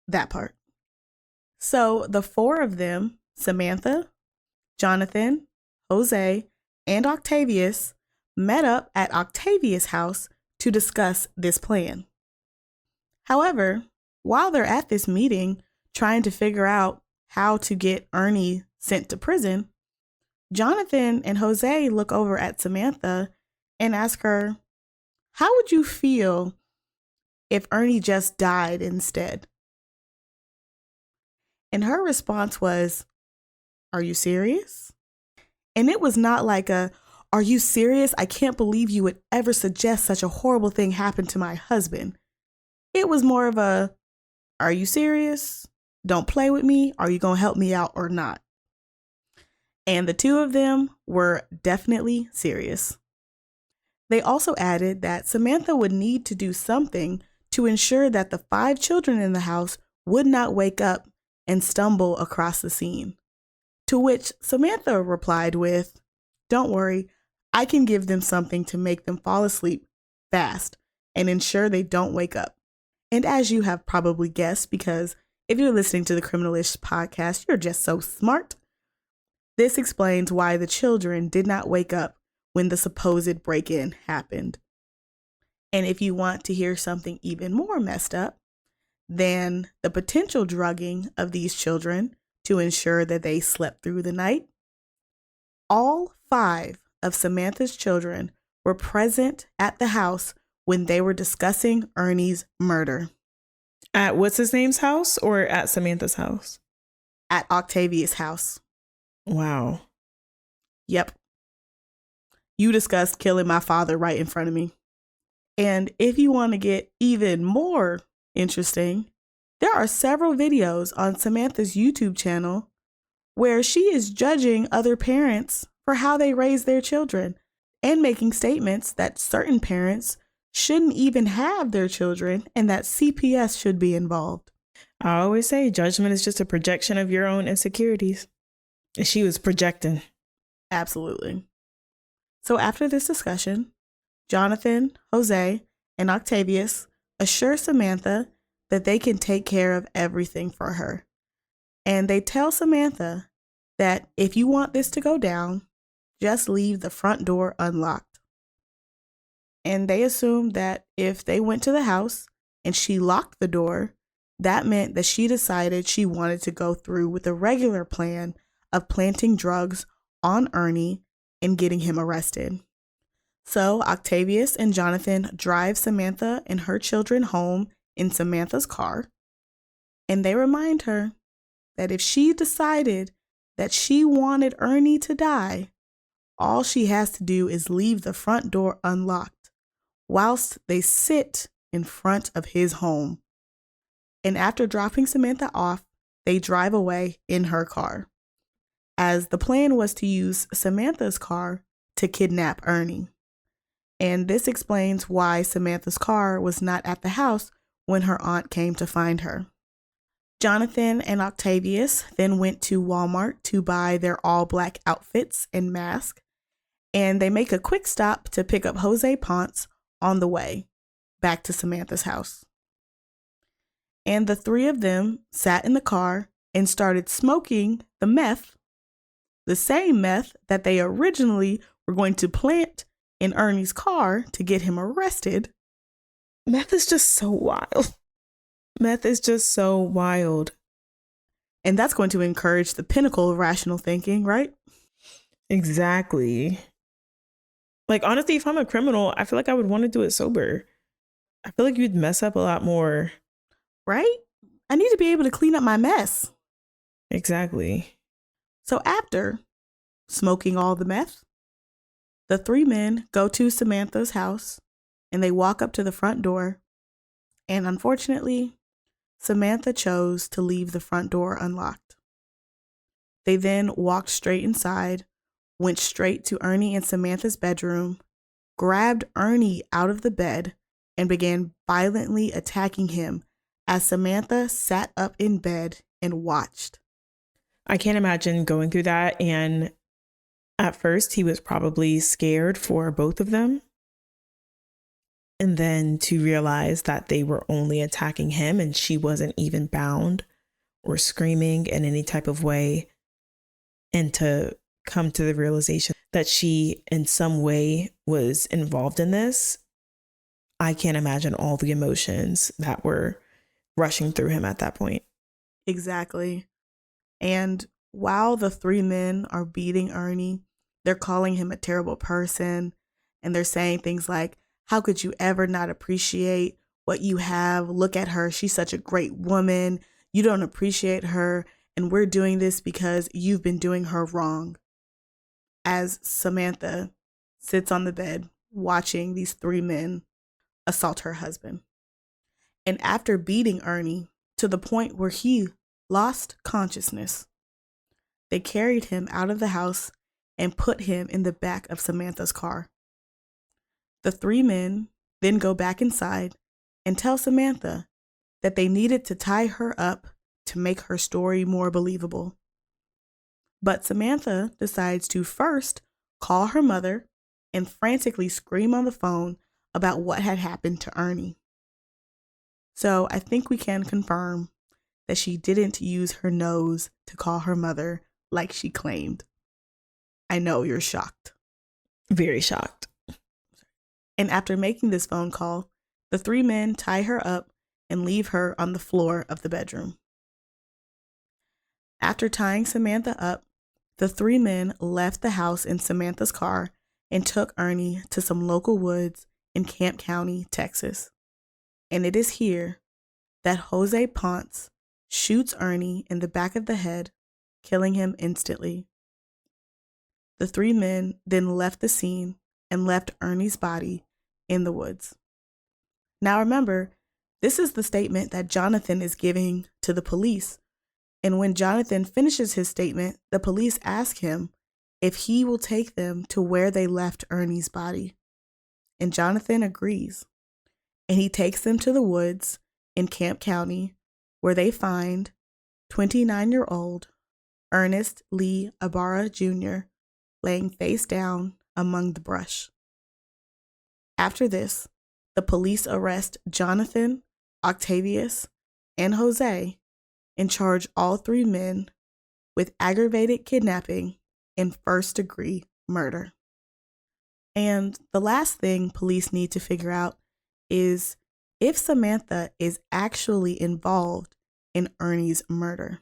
That part. So the four of them, Samantha, Jonathan, Jose, and Octavius, met up at Octavius' house to discuss this plan. However, while they're at this meeting trying to figure out how to get Ernie sent to prison, Jonathan and Jose look over at Samantha and ask her, "How would you feel if Ernie just died instead?" And her response was, "Are you serious?" And it was not like "Are you serious? I can't believe you would ever suggest such a horrible thing happen to my husband." It was more of "Are you serious? Don't play with me. Are you going to help me out or not?" And the two of them were definitely serious. They also added that Samantha would need to do something to ensure that the 5 children in the house would not wake up and stumble across the scene. To which Samantha replied with, "Don't worry, I can give them something to make them fall asleep fast and ensure they don't wake up." And as you have probably guessed, because if you're listening to the Criminalish podcast, you're just so smart, this explains why the children did not wake up when the supposed break-in happened. And if you want to hear something even more messed up, then the potential drugging of these children to ensure that they slept through the night, all 5 of Samantha's children were present at the house when they were discussing Ernie's murder. At what's his name's house or at Samantha's house? At Octavius' house. Wow. Yep. You discussed killing my father right in front of me. And if you want to get even more interesting, there are several videos on Samantha's YouTube channel where she is judging other parents for how they raise their children and making statements that certain parents shouldn't even have their children and that CPS should be involved. I always say judgment is just a projection of your own insecurities. And she was projecting. Absolutely. So after this discussion, Jonathan, Jose, and Octavius assure Samantha that they can take care of everything for her. And they tell Samantha that if you want this to go down, just leave the front door unlocked. And they assumed that if they went to the house and she locked the door, that meant that she decided she wanted to go through with the regular plan of planting drugs on Ernie and getting him arrested. So Octavius and Jonathan drive Samantha and her children home in Samantha's car, and they remind her that if she decided that she wanted Ernie to die, all she has to do is leave the front door unlocked whilst they sit in front of his home. And after dropping Samantha off, they drive away in her car, as the plan was to use Samantha's car to kidnap Ernie. And this explains why Samantha's car was not at the house when her aunt came to find her. Jonathan and Octavius then went to Walmart to buy their all-black outfits and mask, and they make a quick stop to pick up Jose Ponce on the way back to Samantha's house. And the three of them sat in the car and started smoking the meth, the same meth that they originally were going to plant in Ernie's car to get him arrested. Meth is just so wild. Meth is just so wild. And that's going to encourage the pinnacle of rational thinking, right? Exactly. Like, honestly, if I'm a criminal, I feel like I would want to do it sober. I feel like you'd mess up a lot more. Right? I need to be able to clean up my mess. Exactly. So after smoking all the meth, the three men go to Samantha's house and they walk up to the front door. And unfortunately, Samantha chose to leave the front door unlocked. They then walked straight inside, went straight to Ernie and Samantha's bedroom, grabbed Ernie out of the bed, and began violently attacking him as Samantha sat up in bed and watched. I can't imagine going through that. And at first, he was probably scared for both of them. And then to realize that they were only attacking him and she wasn't even bound or screaming in any type of way. And to come to the realization that she in some way was involved in this. I can't imagine all the emotions that were rushing through him at that point. Exactly. And while the three men are beating Ernie, they're calling him a terrible person. And they're saying things like, how could you ever not appreciate what you have? Look at her. She's such a great woman. You don't appreciate her. And we're doing this because you've been doing her wrong. As Samantha sits on the bed watching these three men assault her husband. And after beating Ernie to the point where he lost consciousness, they carried him out of the house and put him in the back of Samantha's car. The three men then go back inside and tell Samantha that they needed to tie her up to make her story more believable. But Samantha decides to first call her mother and frantically scream on the phone about what had happened to Ernie. So I think we can confirm that she didn't use her nose to call her mother like she claimed. I know you're shocked. Very shocked. And after making this phone call, the three men tie her up and leave her on the floor of the bedroom. After tying Samantha up, the three men left the house in Samantha's car and took Ernie to some local woods in Camp County, Texas. And it is here that Jose Ponce shoots Ernie in the back of the head, killing him instantly. The three men then left the scene and left Ernie's body in the woods. Now remember, this is the statement that Jonathan is giving to the police. And when Jonathan finishes his statement, the police ask him if he will take them to where they left Ernie's body. And Jonathan agrees. And he takes them to the woods in Camp County, where they find 29-year-old Ernest Lee Ibarra Jr. laying face down among the brush. After this, the police arrest Jonathan, Octavius, and Jose and charge all three men with aggravated kidnapping and first-degree murder. And the last thing police need to figure out is if Samantha is actually involved in Ernie's murder.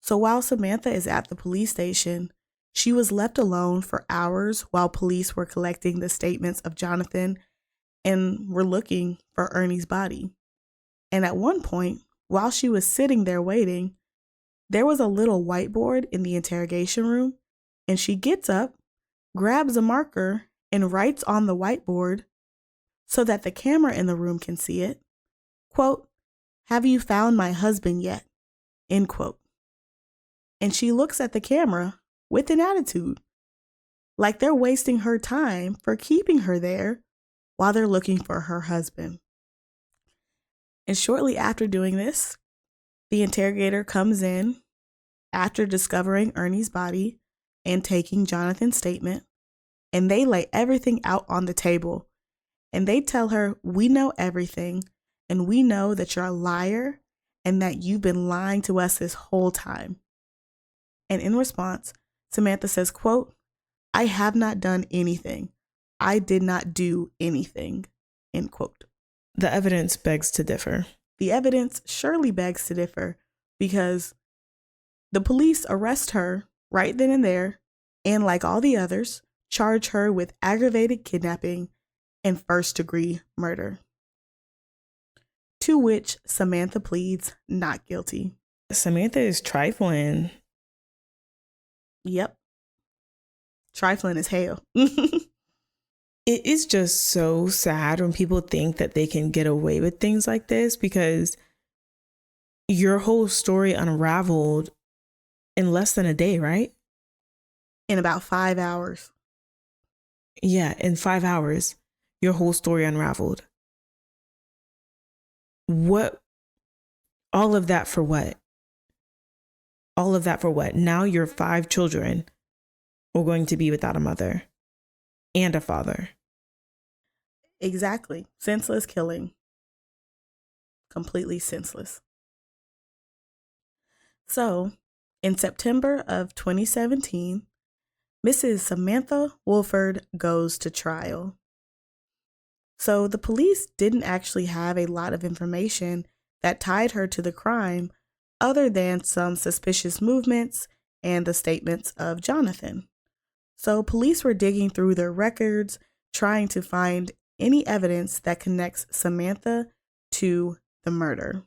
So while Samantha is at the police station, she was left alone for hours while police were collecting the statements of Jonathan and were looking for Ernie's body. And at one point, while she was sitting there waiting, there was a little whiteboard in the interrogation room, and she gets up, grabs a marker, and writes on the whiteboard so that the camera in the room can see it, quote, "Have you found my husband yet?" End quote. And she looks at the camera with an attitude, like they're wasting her time for keeping her there while they're looking for her husband. And shortly after doing this, the interrogator comes in after discovering Ernie's body and taking Jonathan's statement, and they lay everything out on the table. And they tell her, "We know everything, and we know that you're a liar and that you've been lying to us this whole time." And in response, Samantha says, quote, "I have not done anything. I did not do anything," end quote. The evidence begs to differ. The evidence surely begs to differ because the police arrest her right then and there, and like all the others, charge her with aggravated kidnapping and first-degree murder, to which Samantha pleads not guilty. Samantha is trifling. Yep. Trifling as hell. It is just so sad when people think that they can get away with things like this, because your whole story unraveled in less than a day, right? In about 5 hours. Yeah, in 5 hours, your whole story unraveled. What? All of that for what? All of that for what? Now your 5 children are going to be without a mother and a father. Exactly. Senseless killing. Completely senseless. So, in September of 2017, Mrs. Samantha Wolford goes to trial. So the police didn't actually have a lot of information that tied her to the crime other than some suspicious movements and the statements of Jonathan. So police were digging through their records, trying to find any evidence that connects Samantha to the murder.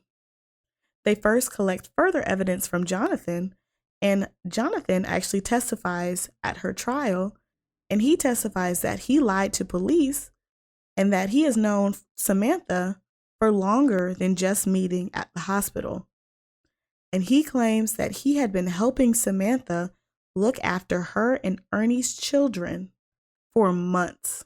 They first collect further evidence from Jonathan, and Jonathan actually testifies at her trial, and he testifies that he lied to police and that he has known Samantha for longer than just meeting at the hospital. And he claims that he had been helping Samantha look after her and Ernie's children for months.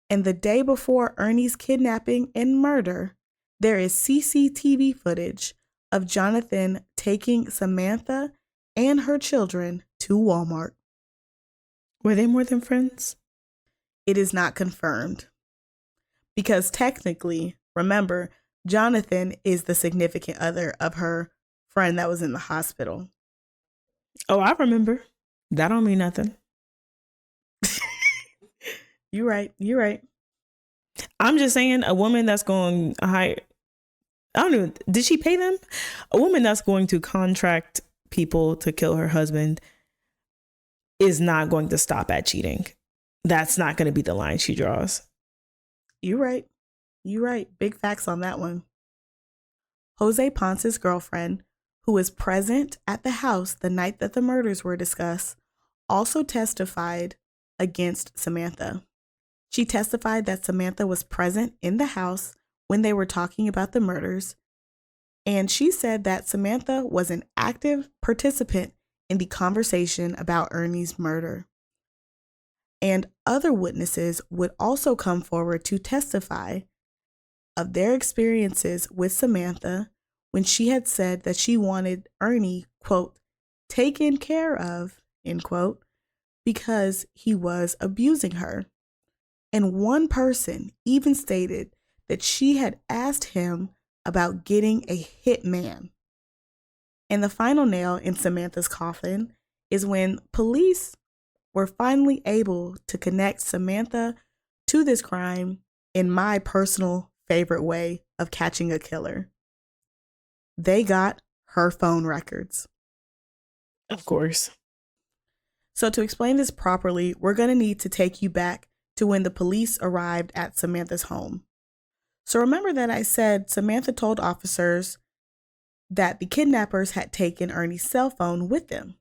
And the day before Ernie's kidnapping and murder, there is CCTV footage of Jonathan taking Samantha and her children to Walmart. Were they more than friends? It is not confirmed. Because technically, remember, Jonathan is the significant other of her friend that was in the hospital. Oh, I remember. That don't mean nothing. You're right. I'm just saying, a woman that's going to hire, I don't know, did she pay them? A woman that's going to contract people to kill her husband is not going to stop at cheating. That's not going to be the line she draws. You're right. You're right. Big facts on that one. Jose Ponce's girlfriend, who was present at the house the night that the murders were discussed, also testified against Samantha. She testified that Samantha was present in the house when they were talking about the murders, and she said that Samantha was an active participant in the conversation about Ernie's murder. And other witnesses would also come forward to testify of their experiences with Samantha when she had said that she wanted Ernie, quote, taken care of, end quote, because he was abusing her. And one person even stated that she had asked him about getting a hitman. And the final nail in Samantha's coffin is when police were finally able to connect Samantha to this crime in my personal favorite way of catching a killer. They got her phone records. Of course. So to explain this properly, we're going to need to take you back to when the police arrived at Samantha's home. So remember that I said Samantha told officers that the kidnappers had taken Ernie's cell phone with them.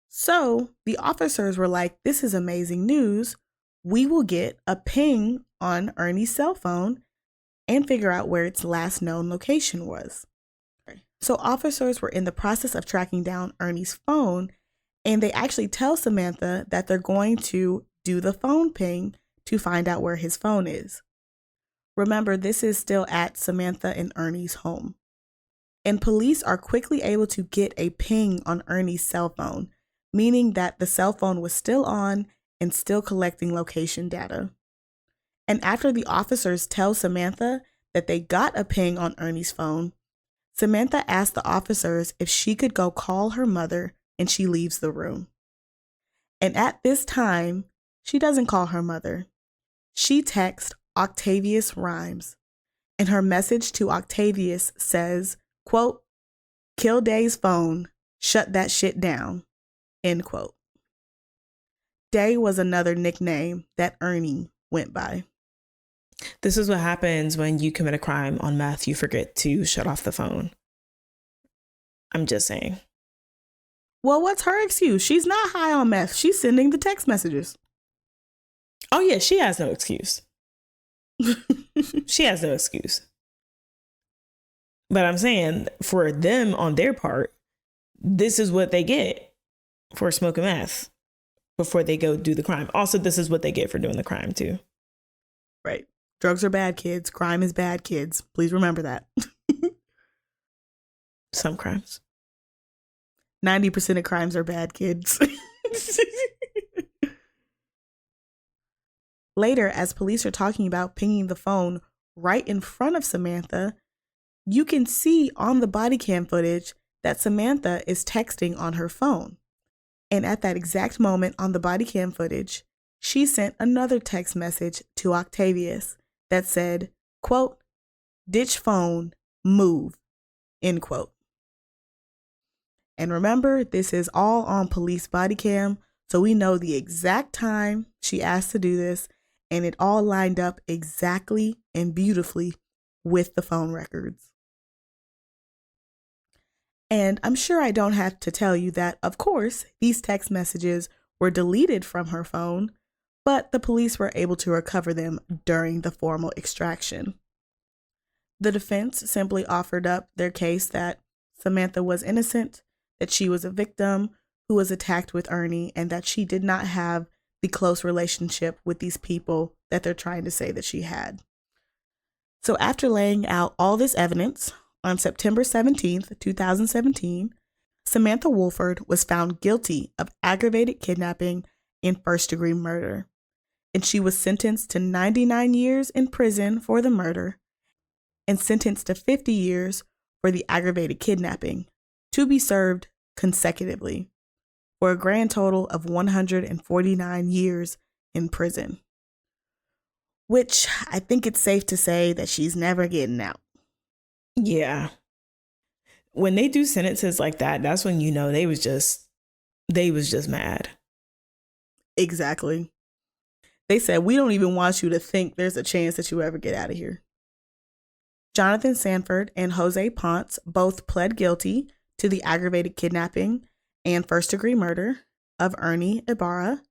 So the officers were like, this is amazing news. We will get a ping on Ernie's cell phone and figure out where its last known location was. So officers were in the process of tracking down Ernie's phone, and they actually tell Samantha that they're going to do the phone ping to find out where his phone is. Remember, this is still at Samantha and Ernie's home. And police are quickly able to get a ping on Ernie's cell phone, meaning that the cell phone was still on and still collecting location data. And after the officers tell Samantha that they got a ping on Ernie's phone, Samantha asks the officers if she could go call her mother, and she leaves the room. And at this time, she doesn't call her mother. She texts Octavius Rhymes, and her message to Octavius says, quote, kill Day's phone, shut that shit down, end quote. Day was another nickname that Ernie went by. This is what happens when you commit a crime on meth. You forget to shut off the phone. I'm just saying. Well, what's her excuse? She's not high on meth. She's sending the text messages. Oh, yeah, she has no excuse. She has no excuse. But I'm saying for them on their part, this is what they get for smoking meth before they go do the crime. Also, this is what they get for doing the crime, too. Right. Drugs are bad, kids. Crime is bad, kids. Please remember that. Some crimes. 90% of crimes are bad, kids. Later, as police are talking about pinging the phone right in front of Samantha, you can see on the body cam footage that Samantha is texting on her phone. And at that exact moment on the body cam footage, she sent another text message to Octavius that said, quote, ditch phone, move, end quote. And remember, this is all on police body cam, so we know the exact time she asked to do this, and it all lined up exactly and beautifully with the phone records. And I'm sure I don't have to tell you that, of course, these text messages were deleted from her phone, but the police were able to recover them during the formal extraction. The defense simply offered up their case that Samantha was innocent, that she was a victim who was attacked with Ernie, and that she did not have the close relationship with these people that they're trying to say that she had. So after laying out all this evidence, on September 17th, 2017, Samantha Woolford was found guilty of aggravated kidnapping and first-degree murder, and she was sentenced to 99 years in prison for the murder and sentenced to 50 years for the aggravated kidnapping, to be served consecutively, for a grand total of 149 years in prison. Which I think it's safe to say that she's never getting out. Yeah. When they do sentences like that, that's when you know they was just mad. Exactly. They said, we don't even want you to think there's a chance that you ever get out of here. Jonathan Sanford and Jose Ponce both pled guilty to the aggravated kidnapping and first-degree murder of Ernie Ibarra,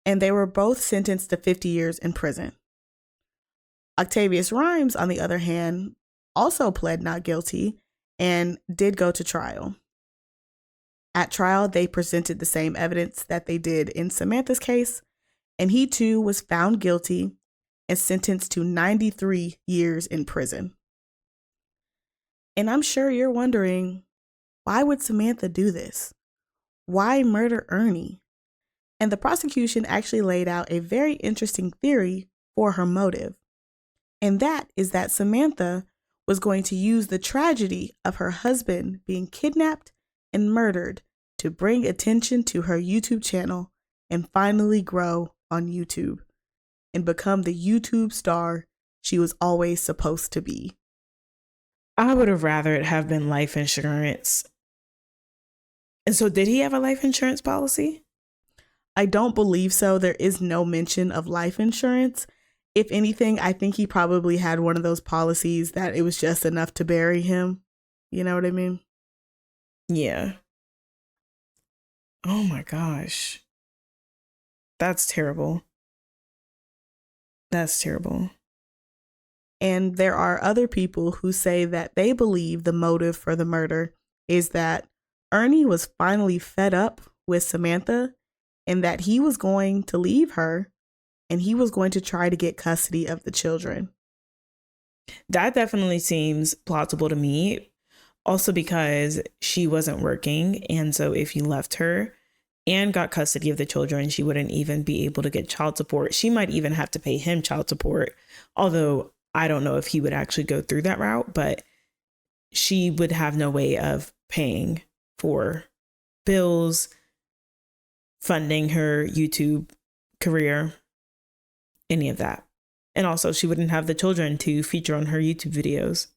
and they were both sentenced to 50 years in prison. Octavius Rhymes, on the other hand, also pled not guilty and did go to trial. At trial, they presented the same evidence that they did in Samantha's case, and he too was found guilty and sentenced to 93 years in prison. And I'm sure you're wondering, why would Samantha do this? Why murder Ernie? And the prosecution actually laid out a very interesting theory for her motive. And that is that Samantha was going to use the tragedy of her husband being kidnapped and murdered to bring attention to her YouTube channel and finally grow on YouTube and become the YouTube star she was always supposed to be. I would have rather it have been life insurance. And so did he have a life insurance policy? I don't believe so. There is no mention of life insurance. If anything, I think he probably had one of those policies that it was just enough to bury him. You know what I mean? Yeah. Oh my gosh. That's terrible. That's terrible. And there are other people who say that they believe the motive for the murder is that Ernie was finally fed up with Samantha and that he was going to leave her and he was going to try to get custody of the children. That definitely seems plausible to me. Also because she wasn't working. And so if you left her and got custody of the children, she wouldn't even be able to get child support. She might even have to pay him child support. Although I don't know if he would actually go through that route, but she would have no way of paying for bills, funding her YouTube career, any of that. And also she wouldn't have the children to feature on her YouTube videos.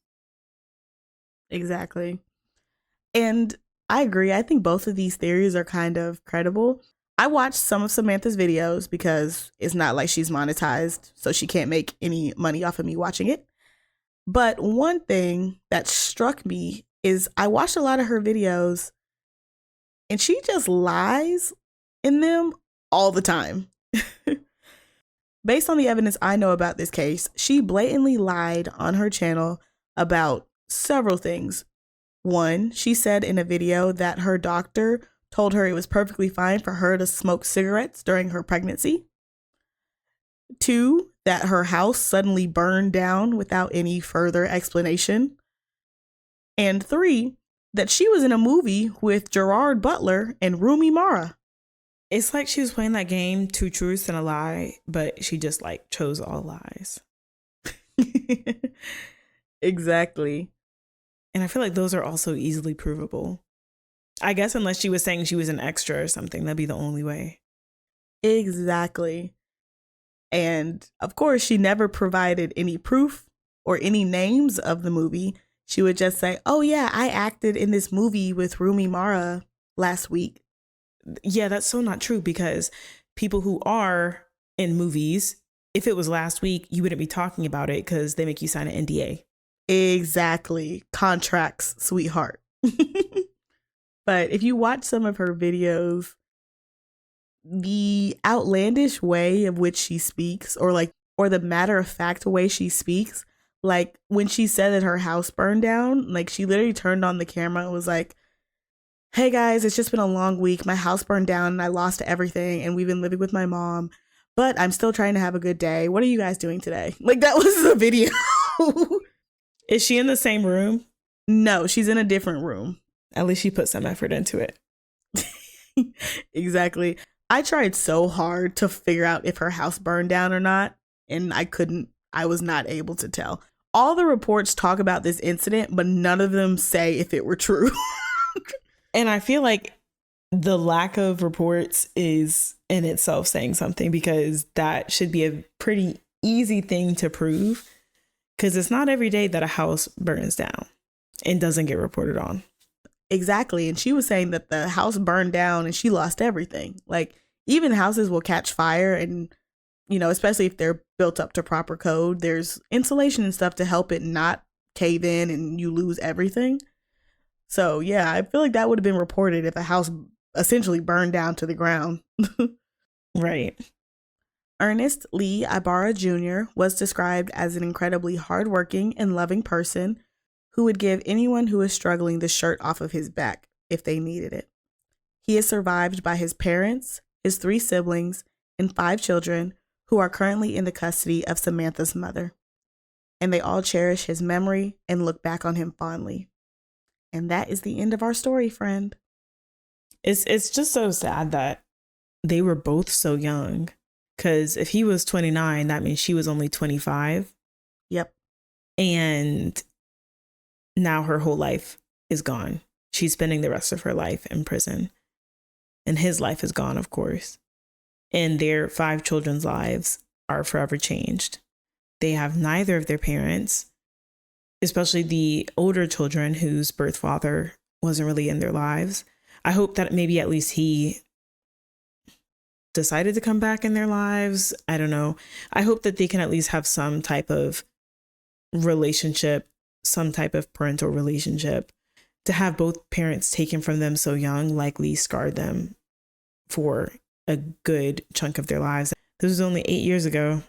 Exactly. And I agree. I think both of these theories are kind of credible. I watched some of Samantha's videos because it's not like she's monetized, so she can't make any money off of me watching it. But one thing that struck me is I watched a lot of her videos and she just lies in them all the time. Based on the evidence I know about this case, she blatantly lied on her channel about several things. One, she said in a video that her doctor told her it was perfectly fine for her to smoke cigarettes during her pregnancy. Two, that her house suddenly burned down without any further explanation. And three, that she was in a movie with Gerard Butler and Rooney Mara. It's like she was playing that game, Two Truths and a Lie, but she just like chose all lies. Exactly. And I feel like those are also easily provable. I guess unless she was saying she was an extra or something, that'd be the only way. Exactly. And of course, she never provided any proof or any names of the movie. She would just say, oh yeah, I acted in this movie with Rooney Mara last week. Yeah, that's so not true because people who are in movies, if it was last week, you wouldn't be talking about it because they make you sign an NDA. Exactly. Contracts, sweetheart. But if you watch some of her videos, the outlandish way of which she speaks or the matter of fact way she speaks, like when she said that her house burned down, like she literally turned on the camera and was like, hey guys, it's just been a long week. My house burned down and I lost everything and we've been living with my mom, but I'm still trying to have a good day. What are you guys doing today? Like that was the video. Is she in the same room? No, she's in a different room. At least she put some effort into it. Exactly. I tried so hard to figure out if her house burned down or not, and I was not able to tell. All the reports talk about this incident, but none of them say if it were true. And I feel like the lack of reports is in itself saying something because that should be a pretty easy thing to prove because it's not every day that a house burns down and doesn't get reported on. Exactly. And she was saying that the house burned down and she lost everything. Like Even houses will catch fire, and especially if they're built up to proper code, there's insulation and stuff to help it not cave in and you lose everything. So yeah, I feel like that would have been reported if a house essentially burned down to the ground. Right. Ernest Lee Ibarra Jr. was described as an incredibly hardworking and loving person who would give anyone who is struggling the shirt off of his back if they needed it. He is survived by his parents, his 3 siblings, and 5 children who are currently in the custody of Samantha's mother. And they all cherish his memory and look back on him fondly. And that is the end of our story, friend. It's just so sad that they were both so young. Because if he was 29, that means she was only 25. Yep. And now her whole life is gone. She's spending the rest of her life in prison. And his life is gone, of course. And their 5 children's lives are forever changed. They have neither of their parents, especially the older children whose birth father wasn't really in their lives. I hope that maybe at least he decided to come back in their lives. I don't know. I hope that they can at least have some type of relationship, some type of parental relationship. To have both parents taken from them so young likely scarred them for a good chunk of their lives. This was only 8 years ago.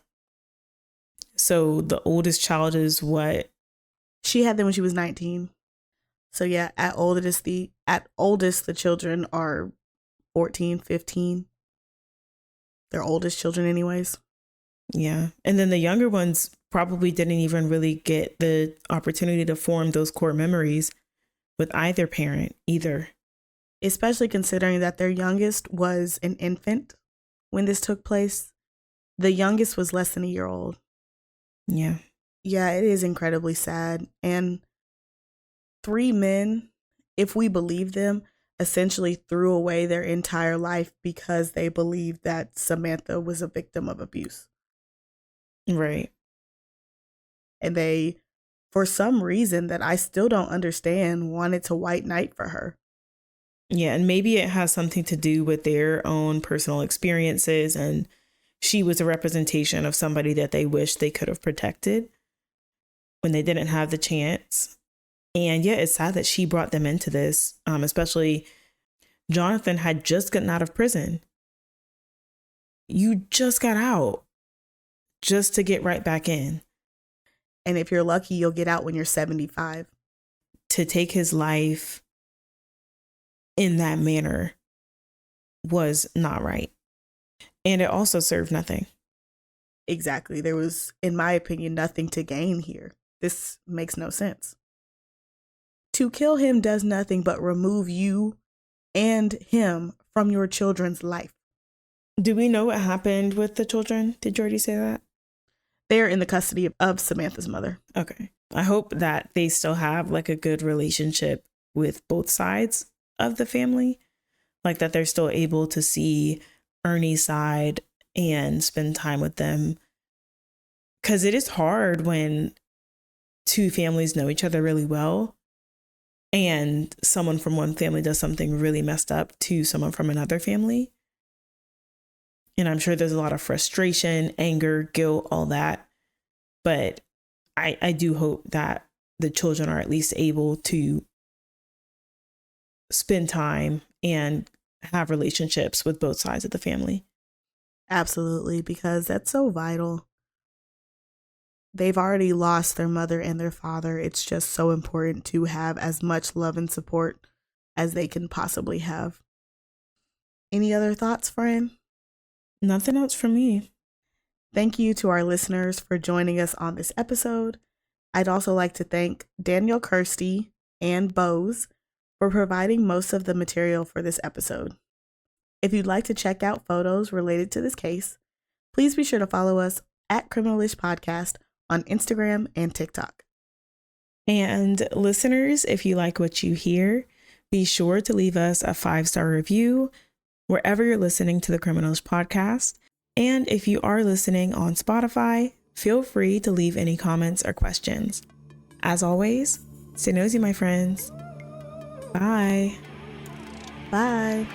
So the oldest child is what? She had them when she was 19. So yeah, at oldest the children are 14, 15. Their oldest children anyways. Yeah. And then the younger ones probably didn't even really get the opportunity to form those core memories with either parent either. Especially considering that their youngest was an infant when this took place. The youngest was less than a year old. Yeah. Yeah, it is incredibly sad. And 3 men, if we believe them, essentially threw away their entire life because they believed that Samantha was a victim of abuse. Right. And they, for some reason that I still don't understand, wanted to white knight for her. Yeah, and maybe it has something to do with their own personal experiences, and she was a representation of somebody that they wish they could have protected when they didn't have the chance. And yeah, it's sad that she brought them into this, especially Jonathan had just gotten out of prison. You just got out just to get right back in. And if you're lucky, you'll get out when you're 75. To take his life in that manner was not right. And it also served nothing. Exactly. There was, in my opinion, nothing to gain here. This makes no sense. To kill him does nothing but remove you and him from your children's life. Do we know what happened with the children? Did you already say that? They're in the custody of Samantha's mother. Okay. I hope that they still have like a good relationship with both sides of the family. Like that they're still able to see Ernie's side and spend time with them. Because it is hard when 2 families know each other really well and someone from one family does something really messed up to someone from another family. And I'm sure there's a lot of frustration, anger, guilt, all that. But I do hope that the children are at least able to spend time and have relationships with both sides of the family. Absolutely, because that's so vital. They've already lost their mother and their father. It's just so important to have as much love and support as they can possibly have. Any other thoughts, friend? Nothing else from me. Thank you to our listeners for joining us on this episode. I'd also like to thank Daniel Kirsty and Bose for providing most of the material for this episode. If you'd like to check out photos related to this case, please be sure to follow us at Criminalish Podcast on Instagram and TikTok. And listeners, if you like what you hear, be sure to leave us a 5-star review wherever you're listening to the Criminalish Podcast. And if you are listening on Spotify, feel free to leave any comments or questions. As always, stay nosy, my friends. Bye. Bye.